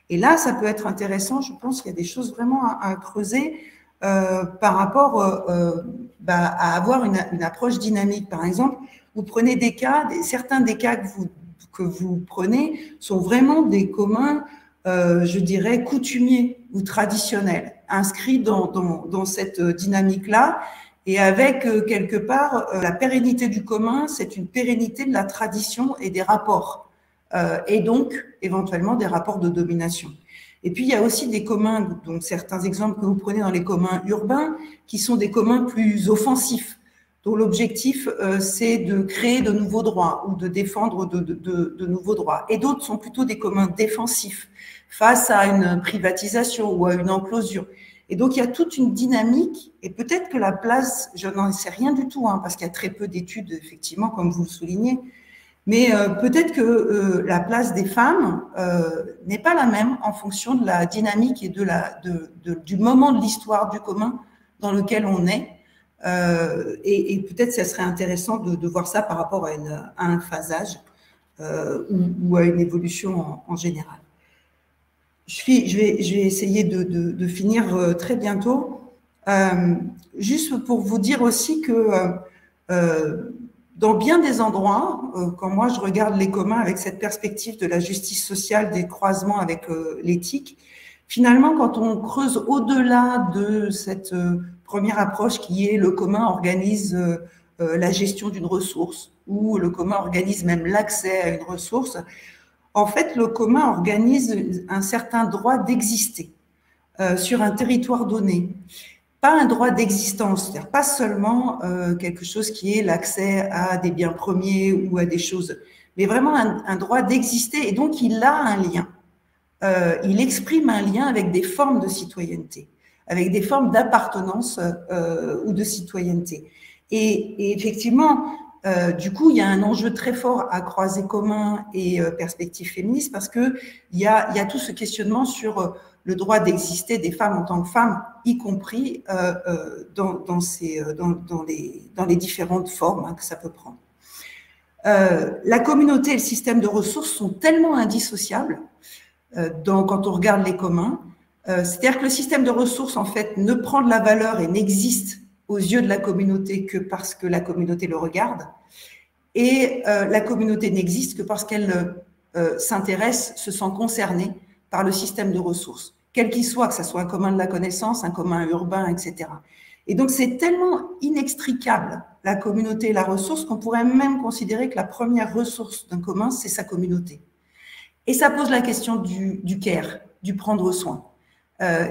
Et là, ça peut être intéressant, je pense qu'il y a des choses vraiment à creuser par rapport à avoir une approche dynamique. Par exemple, vous prenez des cas, certains des cas que vous prenez sont vraiment des communs, je dirais, coutumiers ou traditionnels, inscrits dans cette dynamique-là. Et avec, quelque part, la pérennité du commun, c'est une pérennité de la tradition et des rapports, et donc, éventuellement, des rapports de domination. Et puis, il y a aussi des communs, donc certains exemples que vous prenez dans les communs urbains, qui sont des communs plus offensifs, dont l'objectif, c'est de créer de nouveaux droits ou de défendre de nouveaux droits. Et d'autres sont plutôt des communs défensifs, face à une privatisation ou à une enclosure. Et donc, il y a toute une dynamique, et peut-être que la place, je n'en sais rien du tout, parce qu'il y a très peu d'études, effectivement, comme vous le soulignez, mais peut-être que la place des femmes n'est pas la même en fonction de la dynamique et du moment de l'histoire du commun dans lequel on est. Et peut-être que ça serait intéressant de voir ça par rapport à un phasage ou à une évolution en général. Je vais essayer de finir très bientôt. Juste pour vous dire aussi que dans bien des endroits, quand moi je regarde les communs avec cette perspective de la justice sociale, des croisements avec l'éthique, finalement, quand on creuse au-delà de cette première approche qui est le commun organise la gestion d'une ressource ou le commun organise même l'accès à une ressource, en fait, le commun organise un certain droit d'exister sur un territoire donné. Pas un droit d'existence, c'est-à-dire pas seulement quelque chose qui est l'accès à des biens premiers ou à des choses, mais vraiment un droit d'exister. Et donc, il a un lien. Il exprime un lien avec des formes de citoyenneté, avec des formes d'appartenance ou de citoyenneté. Et effectivement, du coup, il y a un enjeu très fort à croiser commun et perspective féministe parce que il y a tout ce questionnement sur le droit d'exister des femmes en tant que femmes, y compris dans les différentes formes que ça peut prendre. La communauté et le système de ressources sont tellement indissociables quand on regarde les communs. C'est-à-dire que le système de ressources, en fait, ne prend de la valeur et n'existe aux yeux de la communauté que parce que la communauté le regarde. Et la communauté n'existe que parce qu'elle s'intéresse, se sent concernée par le système de ressources, quel qu'il soit, que ce soit un commun de la connaissance, un commun urbain, etc. Et donc, c'est tellement inextricable, la communauté et la ressource, qu'on pourrait même considérer que la première ressource d'un commun, c'est sa communauté. Et ça pose la question du care, du prendre soin,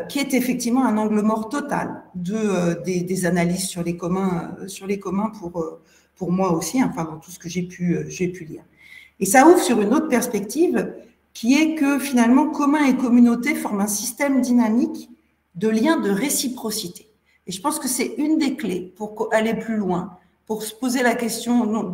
qui est effectivement un angle mort total des analyses sur les communs pour moi aussi, enfin dans tout ce que j'ai pu lire. Et ça ouvre sur une autre perspective qui est que finalement, commun et communauté forment un système dynamique de liens de réciprocité. Et je pense que c'est une des clés pour aller plus loin, pour se poser la question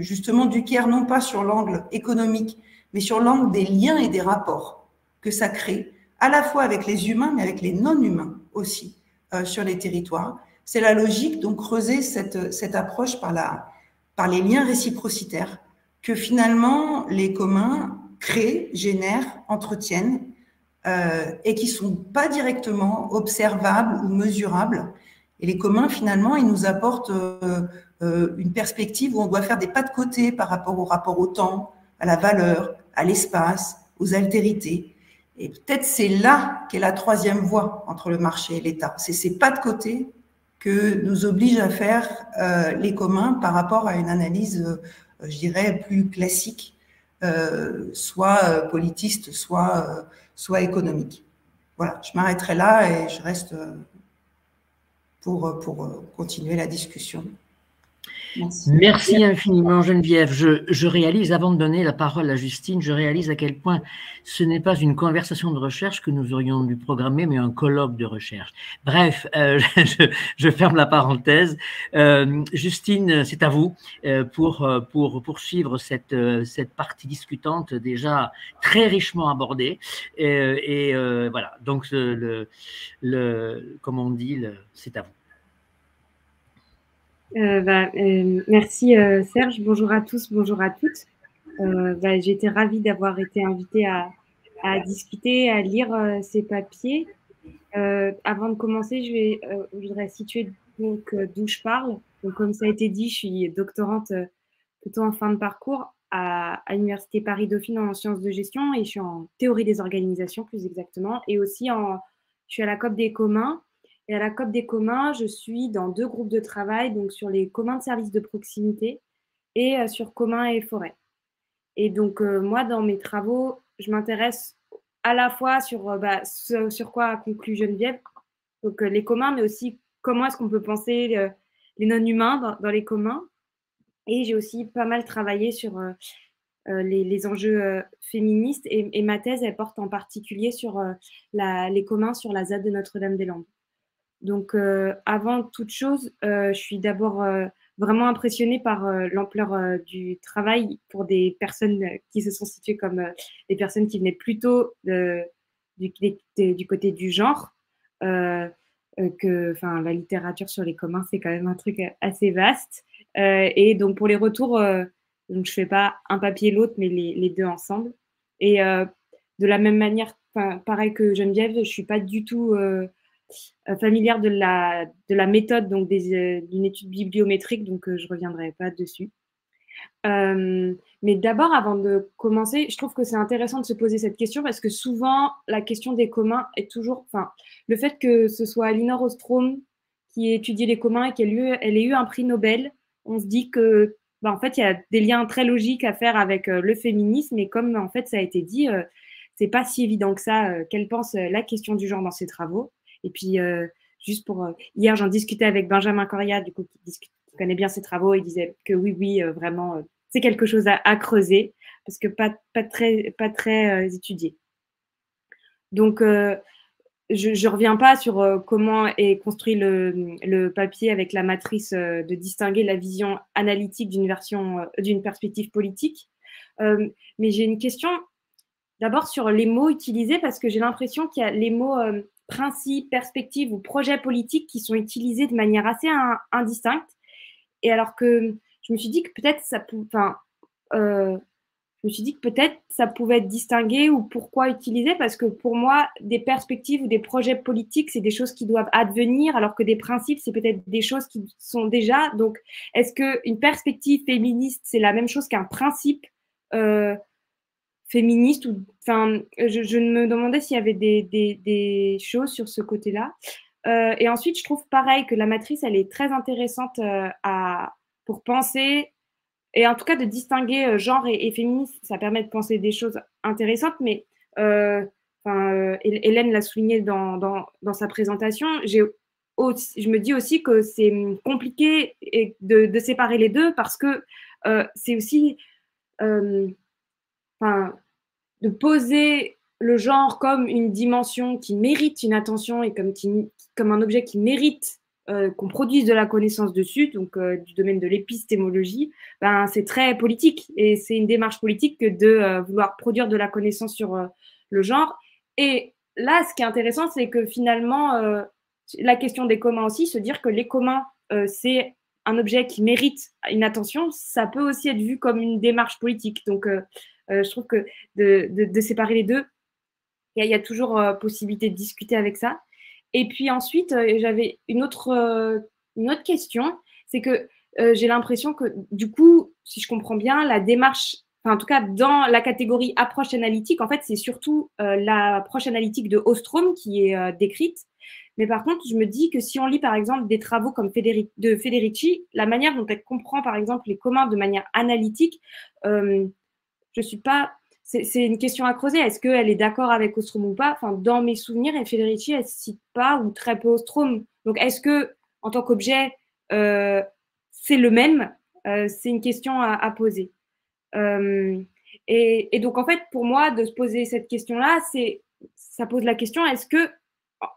justement du care, non pas sur l'angle économique, mais sur l'angle des liens et des rapports que ça crée, à la fois avec les humains, mais avec les non-humains aussi, sur les territoires. C'est la logique, donc, creuser cette approche par les liens réciprocitaires que finalement les communs créent, génèrent, entretiennent et qui ne sont pas directement observables ou mesurables. Et les communs, finalement, ils nous apportent une perspective où on doit faire des pas de côté par rapport au temps, à la valeur, à l'espace, aux altérités. Et peut-être c'est là qu'est la troisième voie entre le marché et l'État. C'est ces pas de côté que nous oblige à faire les communs par rapport à une analyse, je dirais, plus classique, soit politiste, soit économique. Voilà, je m'arrêterai là et je reste pour continuer la discussion. Merci. Merci infiniment Geneviève. Je réalise, avant de donner la parole à Justine, je réalise à quel point ce n'est pas une conversation de recherche que nous aurions dû programmer, mais un colloque de recherche. Bref, je ferme la parenthèse. Justine, c'est à vous pour poursuivre cette partie discutante déjà très richement abordée. Voilà, donc comme on dit, c'est à vous. Merci Serge, bonjour à tous, bonjour à toutes. J'ai été ravie d'avoir été invitée à discuter, à lire ces papiers. Avant de commencer, je voudrais situer d'où je parle. Donc, comme ça a été dit, je suis doctorante plutôt en fin de parcours à l'Université Paris-Dauphine en sciences de gestion et je suis en théorie des organisations plus exactement et aussi je suis à la COP des communs. Et à la COP des communs, je suis dans 2 groupes de travail, donc sur les communs de services de proximité et sur communs et forêts. Et donc, moi, dans mes travaux, je m'intéresse à la fois sur sur quoi a conclu Geneviève, donc les communs, mais aussi comment est-ce qu'on peut penser les non-humains dans les communs. Et j'ai aussi pas mal travaillé sur les enjeux féministes et ma thèse, elle porte en particulier sur les communs sur la ZAD de Notre-Dame-des-Landes. Donc, avant toute chose, je suis d'abord vraiment impressionnée par l'ampleur du travail pour des personnes qui se sont situées comme des personnes qui venaient plutôt du côté du genre. La littérature sur les communs, c'est quand même un truc assez vaste. Et donc, pour les retours, donc je ne fais pas un papier l'autre, mais les 2 ensemble. Et de la même manière, pareil que Geneviève, je ne suis pas du tout familière de la méthode donc d'une étude bibliométrique, donc je ne reviendrai pas dessus. Mais d'abord, avant de commencer, je trouve que c'est intéressant de se poser cette question parce que souvent, la question des communs est toujours… le fait que ce soit Elinor Ostrom qui ait étudié les communs et qu'elle ait eu un prix Nobel, on se dit que en fait, il y a des liens très logiques à faire avec le féminisme et comme en fait, ça a été dit, c'est pas si évident que ça qu'elle pense la question du genre dans ses travaux. Et puis, juste pour… hier, j'en discutais avec Benjamin Coria, du coup, qui connaît bien ses travaux. Il disait que oui, vraiment, c'est quelque chose à creuser parce que pas très étudié. Donc, je reviens pas sur comment est construit le papier avec la matrice de distinguer la vision analytique d'une perspective politique. Mais j'ai une question d'abord sur les mots utilisés parce que j'ai l'impression qu'il y a les mots principe, perspective ou projet politique qui sont utilisés de manière assez indistincte. Et alors que je me suis dit que peut-être ça pouvait être distingué ou pourquoi utiliser, parce que pour moi, des perspectives ou des projets politiques, c'est des choses qui doivent advenir, alors que des principes, c'est peut-être des choses qui sont déjà. Donc, est-ce qu'une perspective féministe, c'est la même chose qu'un principe féministe je me demandais s'il y avait des choses sur ce côté-là. Et ensuite, je trouve pareil que la matrice, elle est très intéressante pour penser, et en tout cas de distinguer genre et féministe, ça permet de penser des choses intéressantes, mais Hélène l'a souligné dans sa présentation, je me dis aussi que c'est compliqué de séparer les deux parce que c'est aussi… de poser le genre comme une dimension qui mérite une attention et comme un objet qui mérite qu'on produise de la connaissance dessus, donc du domaine de l'épistémologie, c'est très politique et c'est une démarche politique que de vouloir produire de la connaissance sur le genre. Et là, ce qui est intéressant, c'est que finalement, la question des communs aussi, se dire que les communs, c'est un objet qui mérite une attention, ça peut aussi être vu comme une démarche politique. Donc, je trouve que de séparer les deux, il y a toujours possibilité de discuter avec ça. Et puis ensuite, j'avais une autre question, c'est que j'ai l'impression que du coup, si je comprends bien, la démarche enfin en tout cas dans la catégorie approche analytique, en fait, c'est surtout l'approche analytique de Ostrom qui est décrite. Mais par contre, je me dis que si on lit par exemple des travaux comme de Federici, la manière dont elle comprend par exemple les communs de manière analytique, je suis pas. C'est une question à creuser. Est-ce qu'elle est d'accord avec Ostrom ou pas? Enfin, dans mes souvenirs, et Federici, elle ne cite pas ou très peu Ostrom. Donc, est-ce que en tant qu'objet, c'est le même? C'est une question à poser. Et donc, en fait, pour moi, de se poser cette question-là, ça pose la question, est-ce que,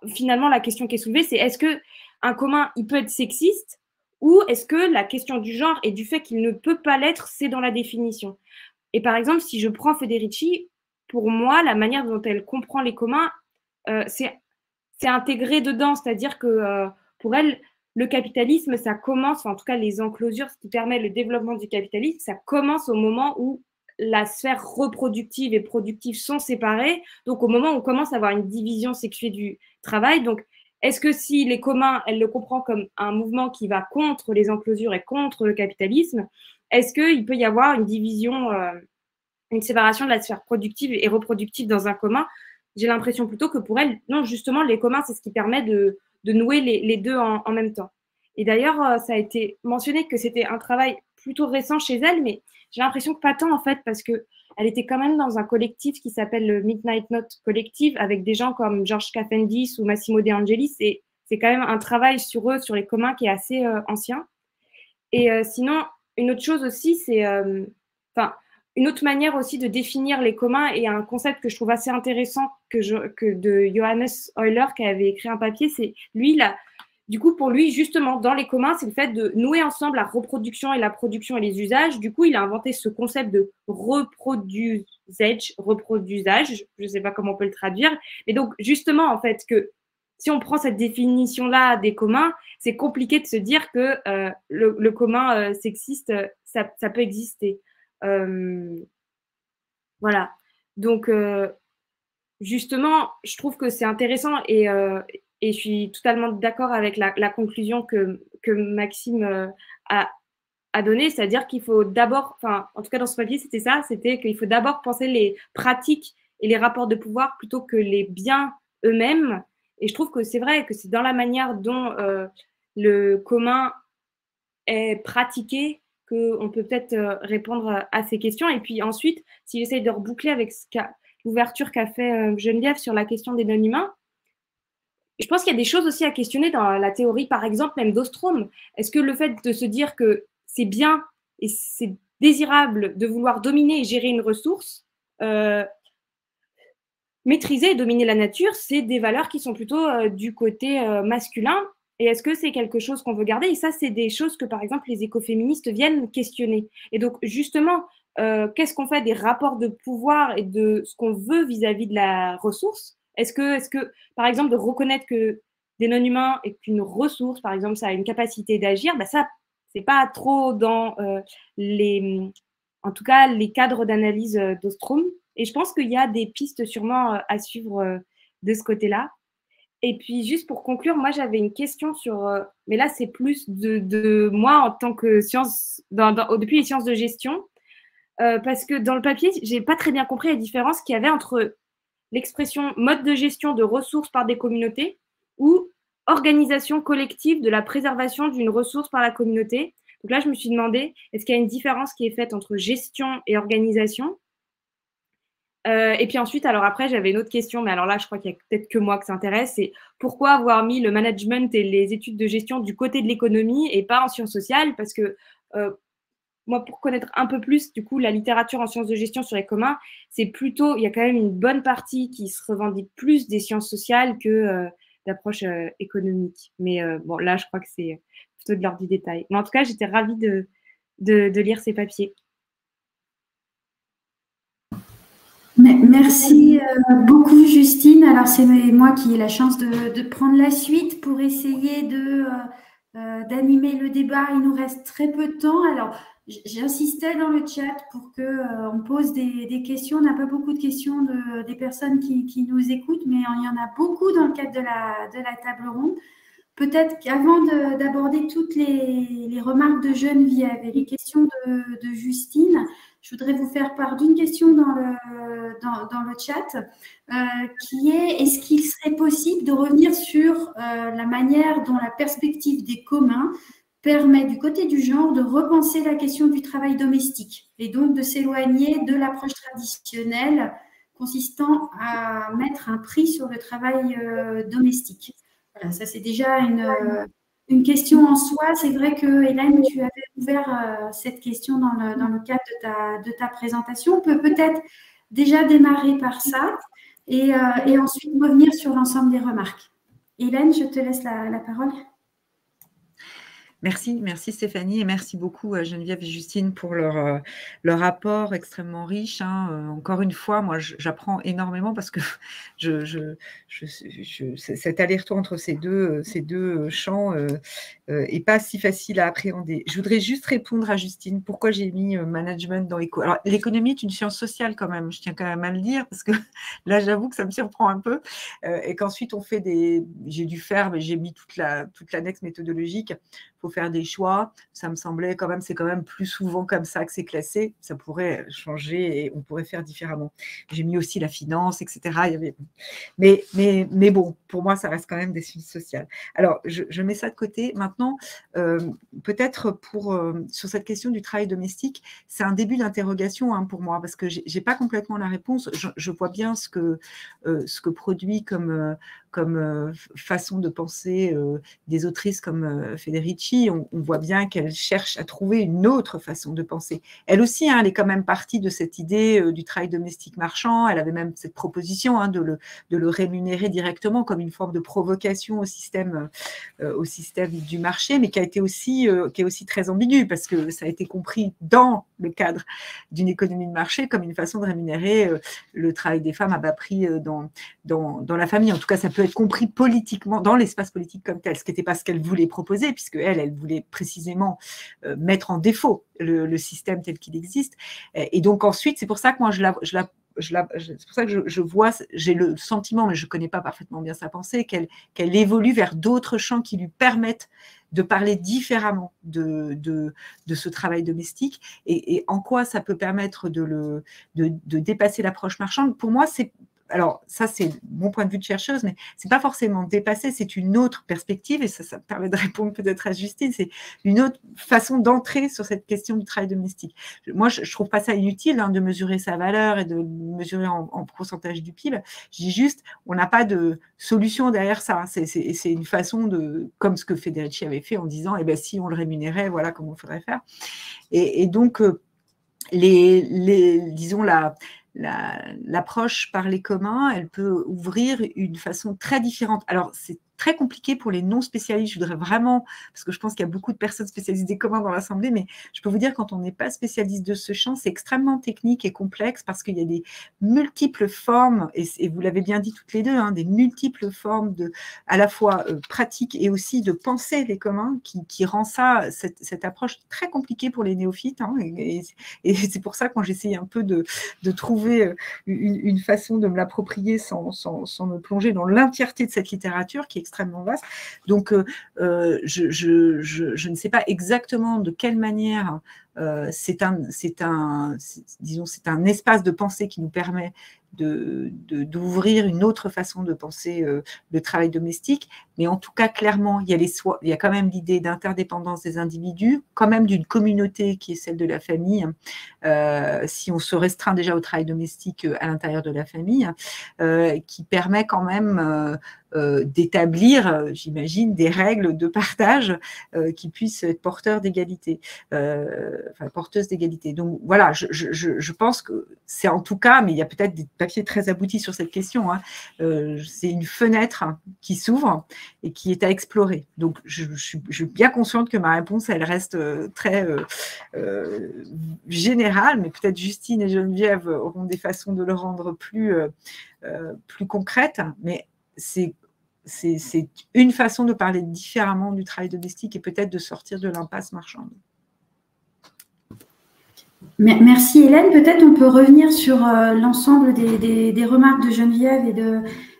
finalement, la question qui est soulevée, c'est est-ce qu'un commun, il peut être sexiste ou est-ce que la question du genre et du fait qu'il ne peut pas l'être, c'est dans la définition? Et par exemple, si je prends Federici, pour moi, la manière dont elle comprend les communs, c'est intégré dedans, c'est-à-dire que pour elle, le capitalisme, ça commence, enfin, en tout cas les enclosures, ce qui permet le développement du capitalisme, ça commence au moment où la sphère reproductive et productive sont séparées, donc au moment où on commence à avoir une division sexuée du travail. Donc, est-ce que si les communs, elle le comprend comme un mouvement qui va contre les enclosures et contre le capitalisme, est-ce qu'il peut y avoir une division, une séparation de la sphère productive et reproductive dans un commun? J'ai l'impression plutôt que pour elle, non, justement, les communs, c'est ce qui permet de nouer les deux en même temps. Et d'ailleurs, ça a été mentionné que c'était un travail plutôt récent chez elle, mais j'ai l'impression que pas tant, en fait, parce qu'elle était quand même dans un collectif qui s'appelle le Midnight Note Collective, avec des gens comme George Cavendish ou Massimo De Angelis, et c'est quand même un travail sur eux, sur les communs, qui est assez ancien. Et sinon, une autre chose aussi, c'est... une autre manière aussi de définir les communs et un concept que je trouve assez intéressant que de Johannes Euler qui avait écrit un papier, c'est lui, là, du coup, pour lui, justement, dans les communs, c'est le fait de nouer ensemble la reproduction et la production et les usages. Du coup, il a inventé ce concept de reproduisage, je ne sais pas comment on peut le traduire. Et donc, justement, en fait, que si on prend cette définition-là des communs, c'est compliqué de se dire que le commun sexiste, ça peut exister. Voilà. Donc, justement, je trouve que c'est intéressant et je suis totalement d'accord avec la conclusion que Maxime a donnée, c'est-à-dire qu'il faut d'abord, enfin, en tout cas dans ce papier, c'était ça, c'était qu'il faut d'abord penser les pratiques et les rapports de pouvoir plutôt que les biens eux-mêmes. Et je trouve que c'est vrai que c'est dans la manière dont le commun est pratiqué qu'on peut peut-être répondre à ces questions. Et puis ensuite, si j'essaye de reboucler avec l'ouverture qu'a fait Geneviève sur la question des non-humains, je pense qu'il y a des choses aussi à questionner dans la théorie, par exemple, même d'Ostrom. Est-ce que le fait de se dire que c'est bien et c'est désirable de vouloir dominer et gérer une ressource, maîtriser et dominer la nature, c'est des valeurs qui sont plutôt du côté masculin. Et est-ce que c'est quelque chose qu'on veut garder? Et ça, c'est des choses que, par exemple, les écoféministes viennent questionner. Et donc, justement, qu'est-ce qu'on fait des rapports de pouvoir et de ce qu'on veut vis-à-vis de la ressource? Est-ce que, par exemple, de reconnaître que des non-humains est une ressource, par exemple, ça a une capacité d'agir, bah ça, c'est pas trop dans en tout cas, les cadres d'analyse d'Ostrom. Et je pense qu'il y a des pistes sûrement à suivre de ce côté-là. Et puis, juste pour conclure, moi, j'avais une question sur... mais là, c'est plus de moi en tant que science... depuis les sciences de gestion. Parce que dans le papier, je n'ai pas très bien compris la différence qu'il y avait entre l'expression mode de gestion de ressources par des communautés ou organisation collective de la préservation d'une ressource par la communauté. Donc là, je me suis demandé, est-ce qu'il y a une différence qui est faite entre gestion et organisation? Et puis ensuite, alors après, j'avais une autre question, mais alors là, je crois qu'il y a peut-être que moi que ça intéresse, c'est pourquoi avoir mis le management et les études de gestion du côté de l'économie et pas en sciences sociales? Parce que moi, pour connaître un peu plus, du coup, la littérature en sciences de gestion sur les communs, c'est plutôt, il y a quand même une bonne partie qui se revendique plus des sciences sociales que d'approche économique. Mais bon, là, je crois que c'est plutôt de l'ordre du détail. Mais en tout cas, j'étais ravie de lire ces papiers. Merci beaucoup, Justine. Alors, c'est moi qui ai la chance de prendre la suite pour essayer d'animer le débat. Il nous reste très peu de temps. Alors, j'insistais dans le chat pour qu'on pose des questions. On n'a pas beaucoup de questions des personnes qui nous écoutent, mais il y en a beaucoup dans le cadre de la table ronde. Peut-être qu'avant d'aborder toutes les remarques de Geneviève et les questions de Justine, je voudrais vous faire part d'une question dans le chat, qui est: est-ce qu'il serait possible de revenir sur la manière dont la perspective des communs permet, du côté du genre, de repenser la question du travail domestique et donc de s'éloigner de l'approche traditionnelle consistant à mettre un prix sur le travail domestique? Voilà, ça c'est déjà une question en soi. C'est vrai que, Hélène, tu avais ouvert cette question dans le cadre de ta présentation. On peut peut-être déjà démarrer par ça et ensuite revenir sur l'ensemble des remarques. Hélène, je te laisse la parole. Merci Stéphanie, et merci beaucoup à Geneviève et Justine pour leur rapport extrêmement riche. Encore une fois, moi j'apprends énormément parce que cet aller-retour entre ces deux champs est pas si facile à appréhender. Je voudrais juste répondre à Justine, pourquoi j'ai mis management dans éco. Alors l'économie est une science sociale quand même, je tiens quand même à le dire, parce que là j'avoue que ça me surprend un peu, et qu'ensuite on fait j'ai dû faire, mais j'ai mis toute l'annexe méthodologique. Il faut faire des choix. Ça me semblait quand même, c'est quand même plus souvent comme ça que c'est classé. Ça pourrait changer et on pourrait faire différemment. J'ai mis aussi la finance, etc. Mais bon, pour moi, ça reste quand même des sciences sociales. Alors, je mets ça de côté. Maintenant, peut-être sur cette question du travail domestique, c'est un début d'interrogation pour moi, parce que je n'ai pas complètement la réponse. Je vois bien ce que produit comme façon de penser des autrices comme Federici. On voit bien qu'elle cherche à trouver une autre façon de penser. Elle aussi, elle est quand même partie de cette idée du travail domestique marchand. Elle avait même cette proposition de le rémunérer directement comme une forme de provocation au système du marché, mais qui est aussi très ambigu, parce que ça a été compris dans le cadre d'une économie de marché comme une façon de rémunérer le travail des femmes à bas prix dans la famille. En tout cas, ça peut être compris politiquement, dans l'espace politique comme tel, ce qui n'était pas ce qu'elle voulait proposer, puisque elle voulait précisément mettre en défaut le système tel qu'il existe. Et donc ensuite, c'est pour ça que moi, c'est pour ça que je vois, j'ai le sentiment, mais je ne connais pas parfaitement bien sa pensée, qu'elle évolue vers d'autres champs qui lui permettent de parler différemment de ce travail domestique, et en quoi ça peut permettre de dépasser l'approche marchande. Pour moi, alors ça c'est mon point de vue de chercheuse, mais c'est pas forcément dépasser, c'est une autre perspective, et ça me permet de répondre peut-être à Justine, c'est une autre façon d'entrer sur cette question du travail domestique. Moi, je trouve pas ça inutile de mesurer sa valeur et de mesurer en pourcentage du PIB. Je dis juste, on n'a pas de solution derrière ça. C'est une façon comme ce que Federici avait fait en disant, si on le rémunérait, voilà comment il faudrait faire. Et donc, disons l'approche par les communs, elle peut ouvrir une façon très différente. Alors, c'est très compliqué pour les non-spécialistes. Je voudrais vraiment, parce que je pense qu'il y a beaucoup de personnes spécialisées des communs dans l'Assemblée, mais je peux vous dire, quand on n'est pas spécialiste de ce champ, c'est extrêmement technique et complexe, parce qu'il y a des multiples formes, et vous l'avez bien dit toutes les deux, des multiples formes à la fois pratiques et aussi de penser les communs, qui rend cette approche très compliquée pour les néophytes. Et c'est pour ça que moi, j'essaye un peu de trouver une façon de me l'approprier sans me plonger dans l'entièreté de cette littérature qui est extrêmement vaste. Donc, je ne sais pas exactement de quelle manière c'est un espace de pensée qui nous permet d'ouvrir une autre façon de penser le travail domestique, mais en tout cas, clairement, il y a quand même l'idée d'interdépendance des individus, quand même d'une communauté qui est celle de la famille, si on se restreint déjà au travail domestique à l'intérieur de la famille, qui permet quand même d'établir, j'imagine, des règles de partage qui puissent être porteuses d'égalité. Donc voilà, je pense que c'est en tout cas, mais il y a peut-être des papiers très aboutis sur cette question, c'est une fenêtre qui s'ouvre et qui est à explorer. Donc je suis bien consciente que ma réponse, elle reste très générale, mais peut-être Justine et Geneviève auront des façons de le rendre plus concrète, mais c'est une façon de parler différemment du travail domestique et peut-être de sortir de l'impasse marchande. Merci Hélène. Peut-être on peut revenir sur l'ensemble des remarques de Geneviève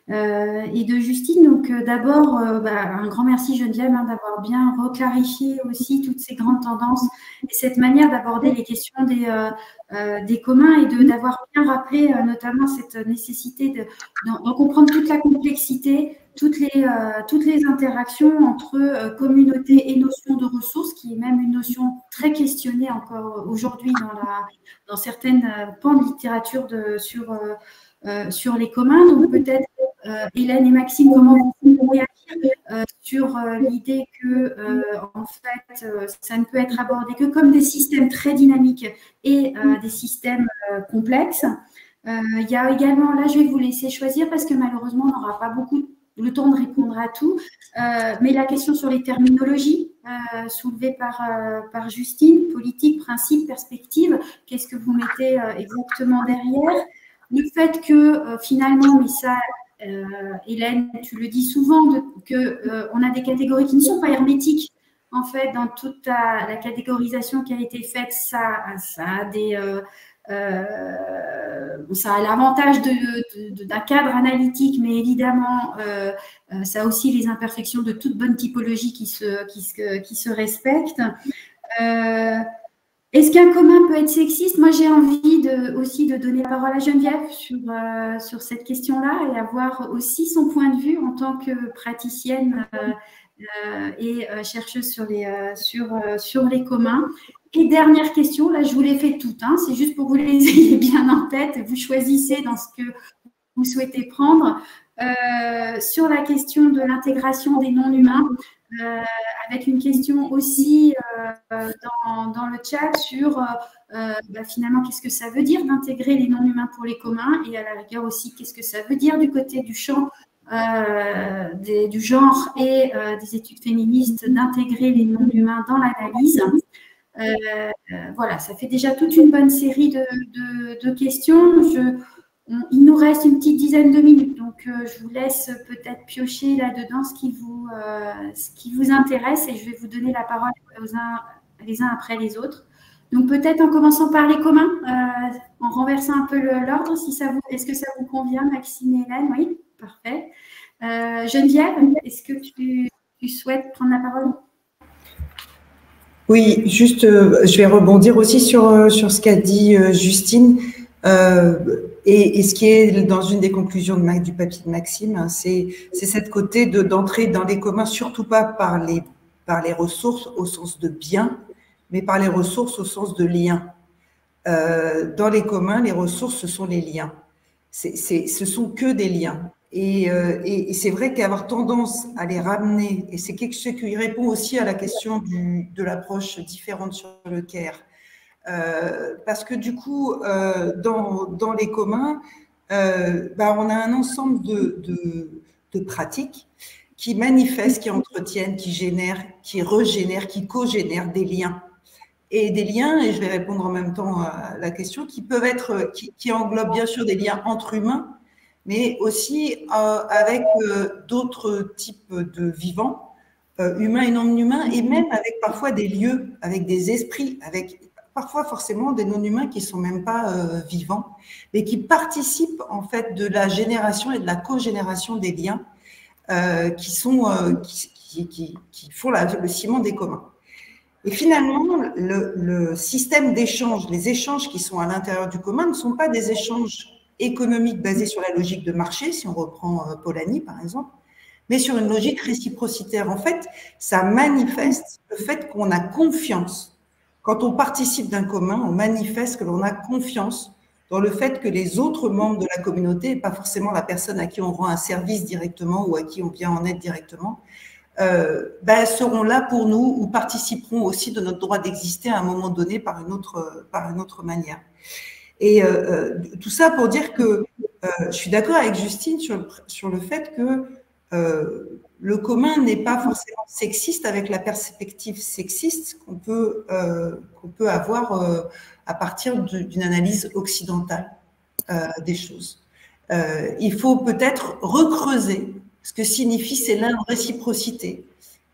et de Justine. Donc d'abord, un grand merci Geneviève d'avoir bien reclarifié aussi toutes ces grandes tendances et cette manière d'aborder les questions des communs et d'avoir bien rappelé notamment cette nécessité de comprendre toute la complexité, toutes les interactions entre communauté et notion de ressources, qui est même une notion très questionnée encore aujourd'hui dans certaines pans de littérature sur les communs. Donc peut-être Hélène et Maxime, comment vous pouvez réagir sur l'idée que en fait ça ne peut être abordé que comme des systèmes très dynamiques et des systèmes complexes. Il y a également, là je vais vous laisser choisir parce que malheureusement on n'aura pas beaucoup le temps de répondre à tout, mais la question sur les terminologies soulevée par Justine, politique, principe, perspective, qu'est-ce que vous mettez exactement derrière? Le fait que finalement, mais ça, Hélène, tu le dis souvent, qu'on a des catégories qui ne sont pas hermétiques. En fait, dans toute la catégorisation qui a été faite, ça a des... ça a l'avantage d'un cadre analytique, mais évidemment, ça a aussi les imperfections de toute bonne typologie qui se respecte. Est-ce qu'un commun peut être sexiste? Moi, j'ai envie aussi de donner la parole à Geneviève sur cette question-là et avoir aussi son point de vue en tant que praticienne et chercheuse sur les communs. Et dernière question, là je vous les fais toutes, c'est juste pour que vous les ayez bien en tête, vous choisissez dans ce que vous souhaitez prendre. Sur la question de l'intégration des non-humains, avec une question aussi dans le chat sur finalement qu'est-ce que ça veut dire d'intégrer les non-humains pour les communs et à la rigueur aussi qu'est-ce que ça veut dire du côté du champ du genre et des études féministes d'intégrer les non-humains dans l'analyse. Voilà, ça fait déjà toute une bonne série de questions. Il nous reste une petite dizaine de minutes, donc je vous laisse peut-être piocher là-dedans ce qui vous intéresse et je vais vous donner la parole les uns après les autres. Donc peut-être en commençant par les communs, en renversant un peu l'ordre, est-ce que ça vous convient, Maxime et Hélène? Oui, parfait. Geneviève, est-ce que tu souhaites prendre la parole? Oui, juste, je vais rebondir aussi sur ce qu'a dit Justine. Et ce qui est dans une des conclusions du papier de Maxime, c'est cette côté d'entrer dans les communs, surtout pas par les ressources au sens de bien, mais par les ressources au sens de lien. Dans les communs, les ressources, ce sont les liens. Ce sont que des liens. Et c'est vrai qu'avoir tendance à les ramener, et c'est quelque chose qui répond aussi à la question de l'approche différente sur le CARE. Parce que du coup, dans les communs, on a un ensemble de pratiques qui manifestent, qui entretiennent, qui génèrent, qui régénèrent, qui co-génèrent des liens. Et des liens, et je vais répondre en même temps à la question, qui peuvent être, qui englobent bien sûr des liens entre humains, mais aussi avec d'autres types de vivants, humains et non humains, et même avec parfois des lieux, avec des esprits, avec parfois forcément des non-humains qui ne sont même pas vivants, mais qui participent en fait de la génération et de la co-génération des liens qui font le ciment des communs. Et finalement, le système d'échange, les échanges qui sont à l'intérieur du commun ne sont pas des échanges économique basée sur la logique de marché, si on reprend Polanyi par exemple, mais sur une logique réciprocitaire. En fait, ça manifeste le fait qu'on a confiance. Quand on participe d'un commun, on manifeste que l'on a confiance dans le fait que les autres membres de la communauté, et pas forcément la personne à qui on rend un service directement ou à qui on vient en aide directement, seront là pour nous ou participeront aussi de notre droit d'exister à un moment donné par une autre manière. Et tout ça pour dire que je suis d'accord avec Justine sur le fait que le commun n'est pas forcément sexiste avec la perspective sexiste qu'on peut avoir à partir d'une analyse occidentale des choses. Il faut peut-être recreuser ce que signifie ces liens de réciprocité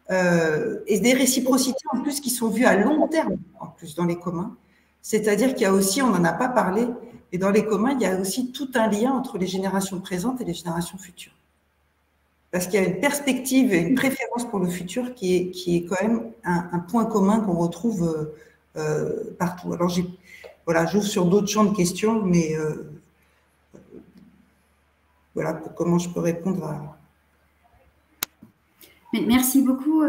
et des réciprocités en plus qui sont vues à long terme en plus dans les communs. C'est-à-dire qu'il y a aussi, on n'en a pas parlé, et dans les communs, il y a aussi tout un lien entre les générations présentes et les générations futures. parce qu'il y a une perspective et une préférence pour le futur qui est quand même un point commun qu'on retrouve partout. Alors, voilà, j'ouvre sur d'autres champs de questions, mais voilà comment je peux répondre à... Merci beaucoup,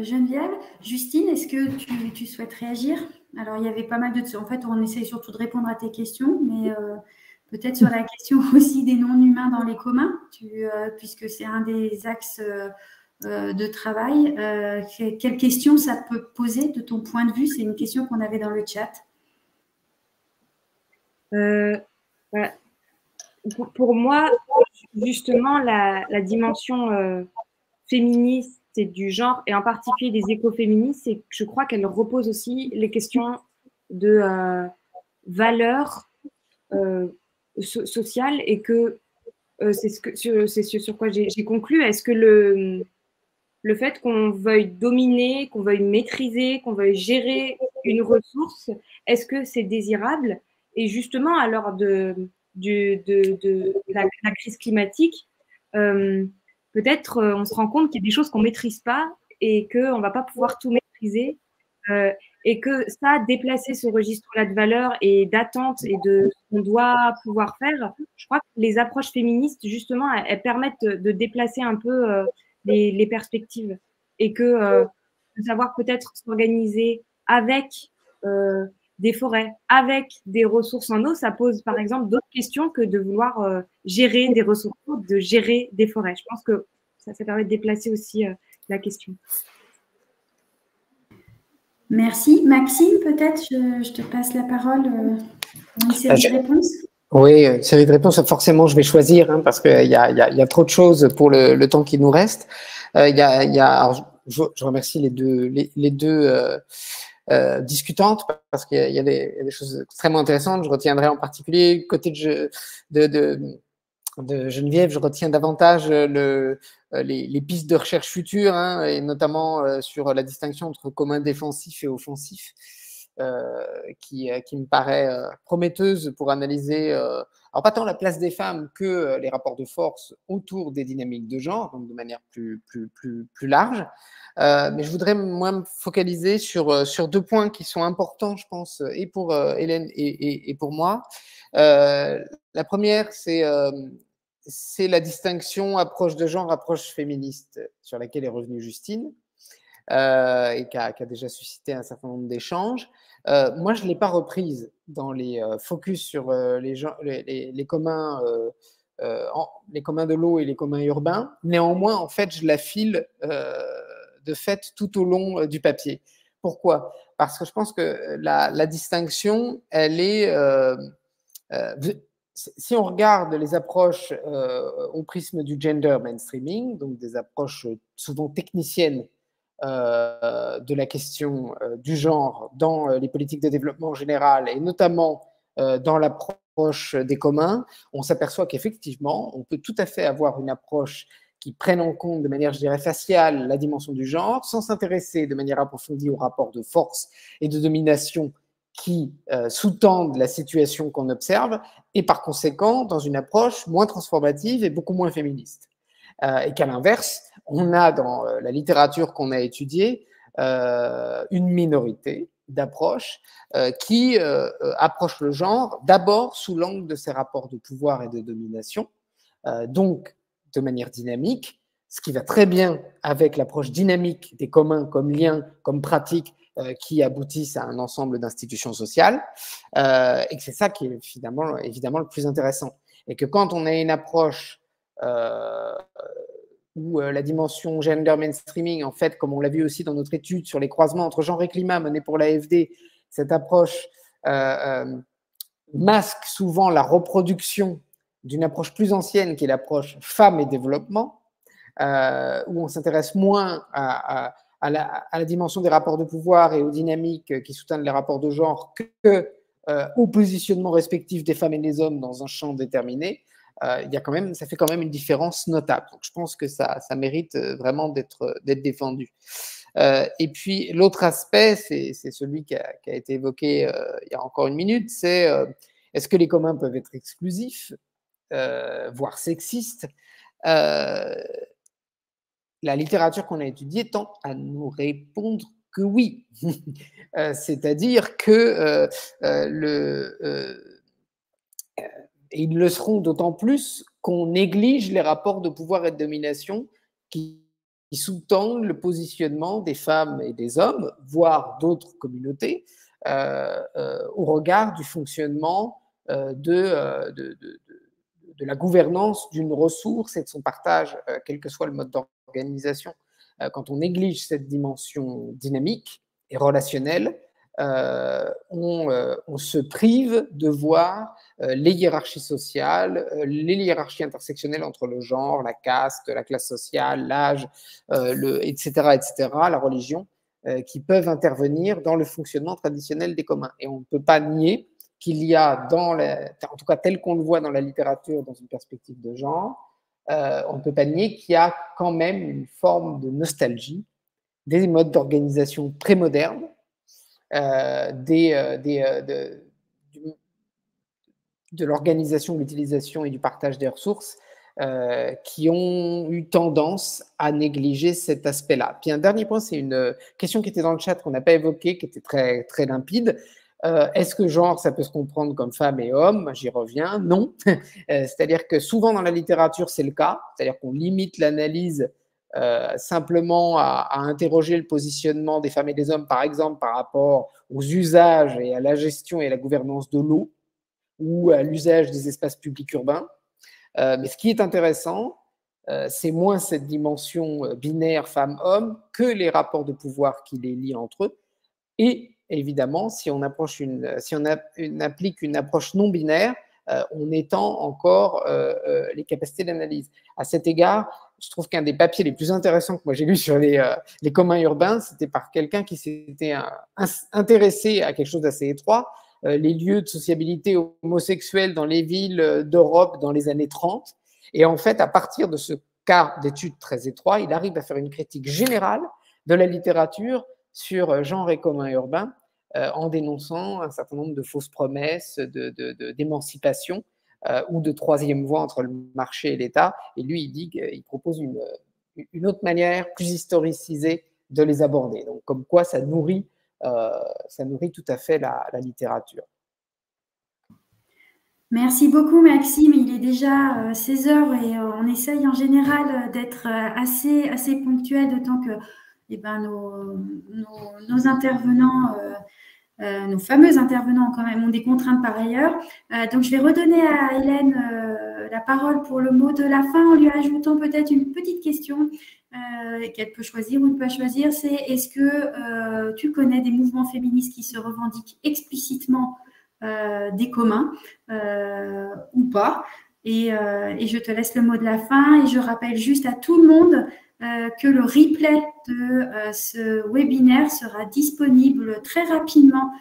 Geneviève. Justine, est-ce que tu souhaites réagir? Alors, il y avait pas mal de... En fait, on essaye surtout de répondre à tes questions, mais peut-être sur la question aussi des non-humains dans les communs, puisque c'est un des axes de travail. Quelle question ça peut poser de ton point de vue? C'est une question qu'on avait dans le chat. Voilà. Pour moi, justement, la dimension féministe et du genre, et en particulier des écoféministes, c'est que je crois qu'elle repose aussi les questions de valeurs sociales, et que c'est sur quoi j'ai conclu. Est-ce que le fait qu'on veuille dominer, qu'on veuille maîtriser, qu'on veuille gérer une ressource, est-ce que c'est désirable? Et justement, à l'heure de la crise climatique, peut-être on se rend compte qu'il y a des choses qu'on ne maîtrise pas et qu'on ne va pas pouvoir tout maîtriser. Et que ça, déplacer ce registre-là de valeurs et d'attentes et de ce qu'on doit pouvoir faire, je crois que les approches féministes, justement, elles permettent de déplacer un peu les perspectives, et que de savoir peut-être s'organiser avec des forêts, avec des ressources en eau, ça pose par exemple d'autres questions que de vouloir gérer des ressources, de gérer des forêts. Je pense que ça permet de déplacer aussi la question. Merci. Maxime, peut-être, je te passe la parole pour une série de réponses. Oui, une série de réponses. Forcément, je vais choisir parce qu'il y a trop de choses pour le temps qui nous reste. Alors, je remercie les deux discutantes parce qu'il y a des choses extrêmement intéressantes. Je retiendrai en particulier côté de Geneviève, je retiens davantage les pistes de recherche futures, et notamment sur la distinction entre commun défensif et offensif, qui me paraît prometteuse pour analyser, alors pas tant la place des femmes que les rapports de force autour des dynamiques de genre, donc de manière plus large. Mais je voudrais moi me focaliser sur deux points qui sont importants, je pense, et pour Hélène et pour moi. La première, c'est la distinction approche de genre, approche féministe, sur laquelle est revenue Justine, et qui a déjà suscité un certain nombre d'échanges. Moi, je ne l'ai pas reprise dans les focus sur les communs, les communs de l'eau et les communs urbains. Néanmoins, en fait, je la file de fait tout au long du papier. Pourquoi? Parce que je pense que la distinction, elle est... si on regarde les approches au prisme du gender mainstreaming, donc des approches souvent techniciennes de la question du genre dans les politiques de développement en général, et notamment dans l'approche des communs, on s'aperçoit qu'effectivement, on peut tout à fait avoir une approche qui prenne en compte de manière, je dirais, faciale la dimension du genre, sans s'intéresser de manière approfondie aux rapports de force et de domination qui sous-tendent la situation qu'on observe, et par conséquent, dans une approche moins transformative et beaucoup moins féministe. Et qu'à l'inverse, on a dans la littérature qu'on a étudiée une minorité d'approches qui approche le genre d'abord sous l'angle de ses rapports de pouvoir et de domination, donc de manière dynamique, ce qui va très bien avec l'approche dynamique des communs comme liens, comme pratiques, qui aboutissent à un ensemble d'institutions sociales, et que c'est ça qui est finalement, évidemment le plus intéressant. Et que quand on a une approche où la dimension gender mainstreaming, en fait, comme on l'a vu aussi dans notre étude sur les croisements entre genre et climat menée pour l'AFD, cette approche masque souvent la reproduction d'une approche plus ancienne qui est l'approche femmes et développement, où on s'intéresse moins à la dimension des rapports de pouvoir et aux dynamiques qui sous-tendent les rapports de genre que au positionnement respectif des femmes et des hommes dans un champ déterminé. Ça fait quand même une différence notable. Donc, je pense que ça mérite vraiment d'être défendu. Et puis, l'autre aspect, c'est celui qui a été évoqué il y a encore une minute, c'est est-ce que les communs peuvent être exclusifs, voire sexistes? la littérature qu'on a étudiée tend à nous répondre que oui. C'est-à-dire que et ils le seront d'autant plus qu'on néglige les rapports de pouvoir et de domination qui sous-tendent le positionnement des femmes et des hommes, voire d'autres communautés, au regard du fonctionnement de la gouvernance d'une ressource et de son partage, quel que soit le mode d'organisation. Quand on néglige cette dimension dynamique et relationnelle, on se prive de voir les hiérarchies sociales, les hiérarchies intersectionnelles entre le genre, la caste, la classe sociale, l'âge, etc., la religion, qui peuvent intervenir dans le fonctionnement traditionnel des communs. Et on ne peut pas nier qu'il y a, en tout cas tel qu'on le voit dans la littérature, dans une perspective de genre, on ne peut pas nier qu'il y a quand même une forme de nostalgie des modes d'organisation prémodernes, de l'organisation, de l'utilisation et du partage des ressources qui ont eu tendance à négliger cet aspect-là. Puis un dernier point, c'est une question qui était dans le chat qu'on n'a pas évoquée, qui était très, très limpide. Est-ce que genre, ça peut se comprendre comme femme et homme? J'y reviens. Non. C'est-à-dire que souvent dans la littérature, c'est le cas. C'est-à-dire qu'on limite l'analyse simplement à interroger le positionnement des femmes et des hommes, par exemple, par rapport aux usages et à la gestion et à la gouvernance de l'eau ou à l'usage des espaces publics urbains. Mais ce qui est intéressant, c'est moins cette dimension binaire femme-homme que les rapports de pouvoir qui les lient entre eux. Et évidemment, si on applique une approche non binaire, on étend encore les capacités d'analyse. À cet égard, je trouve qu'un des papiers les plus intéressants que moi j'ai lu sur les communs urbains, c'était par quelqu'un qui s'était intéressé à quelque chose d'assez étroit, les lieux de sociabilité homosexuelle dans les villes d'Europe dans les années 30. Et en fait, à partir de ce cas d'études très étroit, il arrive à faire une critique générale de la littérature sur genre et communs urbains, en dénonçant un certain nombre de fausses promesses d'émancipation ou de troisième voie entre le marché et l'État. Et lui, il propose une autre manière, plus historicisée, de les aborder. Donc, comme quoi, ça nourrit tout à fait la littérature. Merci beaucoup, Maxime. Il est déjà 16 heures et on essaye en général d'être assez ponctuel, d'autant que nos intervenants, nos fameux intervenants quand même ont des contraintes par ailleurs. Donc, je vais redonner à Hélène la parole pour le mot de la fin en lui ajoutant peut-être une petite question qu'elle peut choisir ou ne pas choisir. C'est est-ce que tu connais des mouvements féministes qui se revendiquent explicitement des communs ou pas? Et je te laisse le mot de la fin et je rappelle juste à tout le monde que le replay de ce webinaire sera disponible très rapidement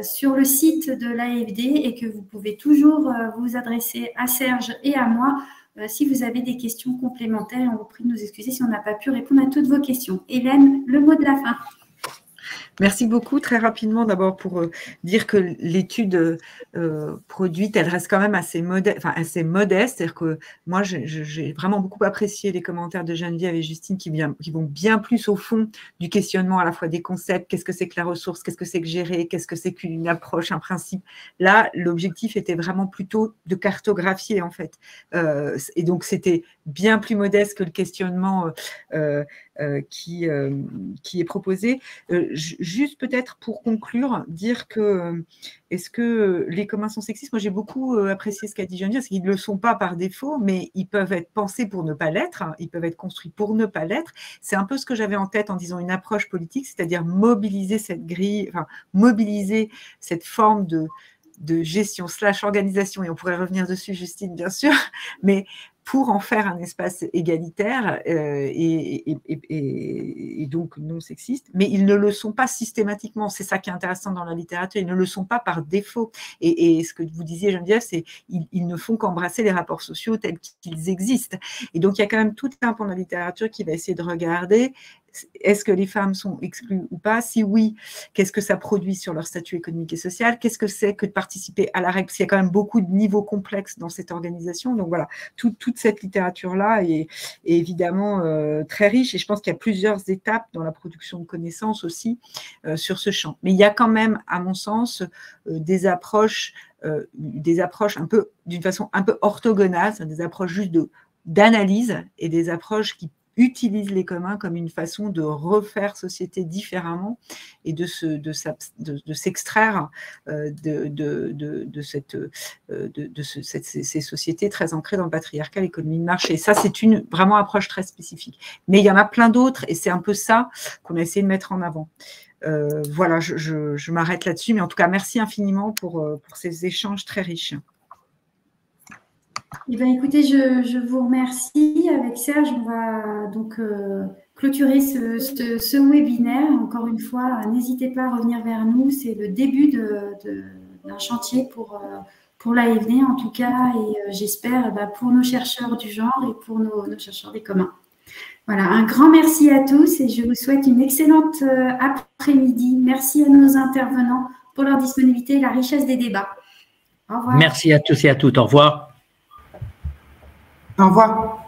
sur le site de l'AFD et que vous pouvez toujours vous adresser à Serge et à moi si vous avez des questions complémentaires. On vous prie de nous excuser si on n'a pas pu répondre à toutes vos questions. Hélène, le mot de la fin. Merci beaucoup. Très rapidement, d'abord pour dire que l'étude produite, elle reste quand même assez modeste. C'est-à-dire que moi, j'ai vraiment beaucoup apprécié les commentaires de Geneviève et Justine qui vont bien plus au fond du questionnement à la fois des concepts. Qu'est-ce que c'est que la ressource? Qu'est-ce que c'est que gérer? Qu'est-ce que c'est qu'une approche, un principe? Là, l'objectif était vraiment plutôt de cartographier, en fait. Et donc, c'était bien plus modeste que le questionnement qui est proposé. Juste peut-être pour conclure, dire que est-ce que les communs sont sexistes? Moi, j'ai beaucoup apprécié ce qu'a dit Geneviève, parce qu'ils ne le sont pas par défaut, mais ils peuvent être pensés pour ne pas l'être, ils peuvent être construits pour ne pas l'être. C'est un peu ce que j'avais en tête en disant une approche politique, c'est-à-dire mobiliser cette grille, enfin, mobiliser cette forme de gestion / organisation, et on pourrait revenir dessus, Justine, bien sûr, mais pour en faire un espace égalitaire et donc non sexiste, mais ils ne le sont pas systématiquement. C'est ça qui est intéressant dans la littérature, ils ne le sont pas par défaut. Et ce que vous disiez, Geneviève, c'est qu'ils ne font qu'embrasser les rapports sociaux tels qu'ils existent. Et donc, il y a quand même tout un pan de la littérature qui va essayer de regarder est-ce que les femmes sont exclues ou pas? Si oui, qu'est-ce que ça produit sur leur statut économique et social? Qu'est-ce que c'est que de participer à la règle? Parce qu'il y a quand même beaucoup de niveaux complexes dans cette organisation. Donc voilà, toutes toute cette littérature-là est évidemment très riche et je pense qu'il y a plusieurs étapes dans la production de connaissances aussi sur ce champ. Mais il y a quand même, à mon sens, des approches un peu, d'une façon un peu orthogonale, des approches juste d'analyse et des approches qui utilisent les communs comme une façon de refaire société différemment et de s'extraire ces sociétés très ancrées dans le patriarcat, l'économie de marché. Et ça, c'est une vraiment approche très spécifique. Mais il y en a plein d'autres et c'est un peu ça qu'on a essayé de mettre en avant. Voilà, je m'arrête là-dessus, mais en tout cas, merci infiniment pour ces échanges très riches. Eh bien, écoutez, je vous remercie. Avec Serge, on va donc clôturer ce webinaire. Encore une fois, n'hésitez pas à revenir vers nous. C'est le début d'un chantier pour l'AFD, en tout cas, et j'espère pour nos chercheurs du genre et pour nos chercheurs des communs. Voilà, un grand merci à tous et je vous souhaite une excellente après-midi. Merci à nos intervenants pour leur disponibilité et la richesse des débats. Au revoir. Merci à tous et à toutes. Au revoir. Au revoir.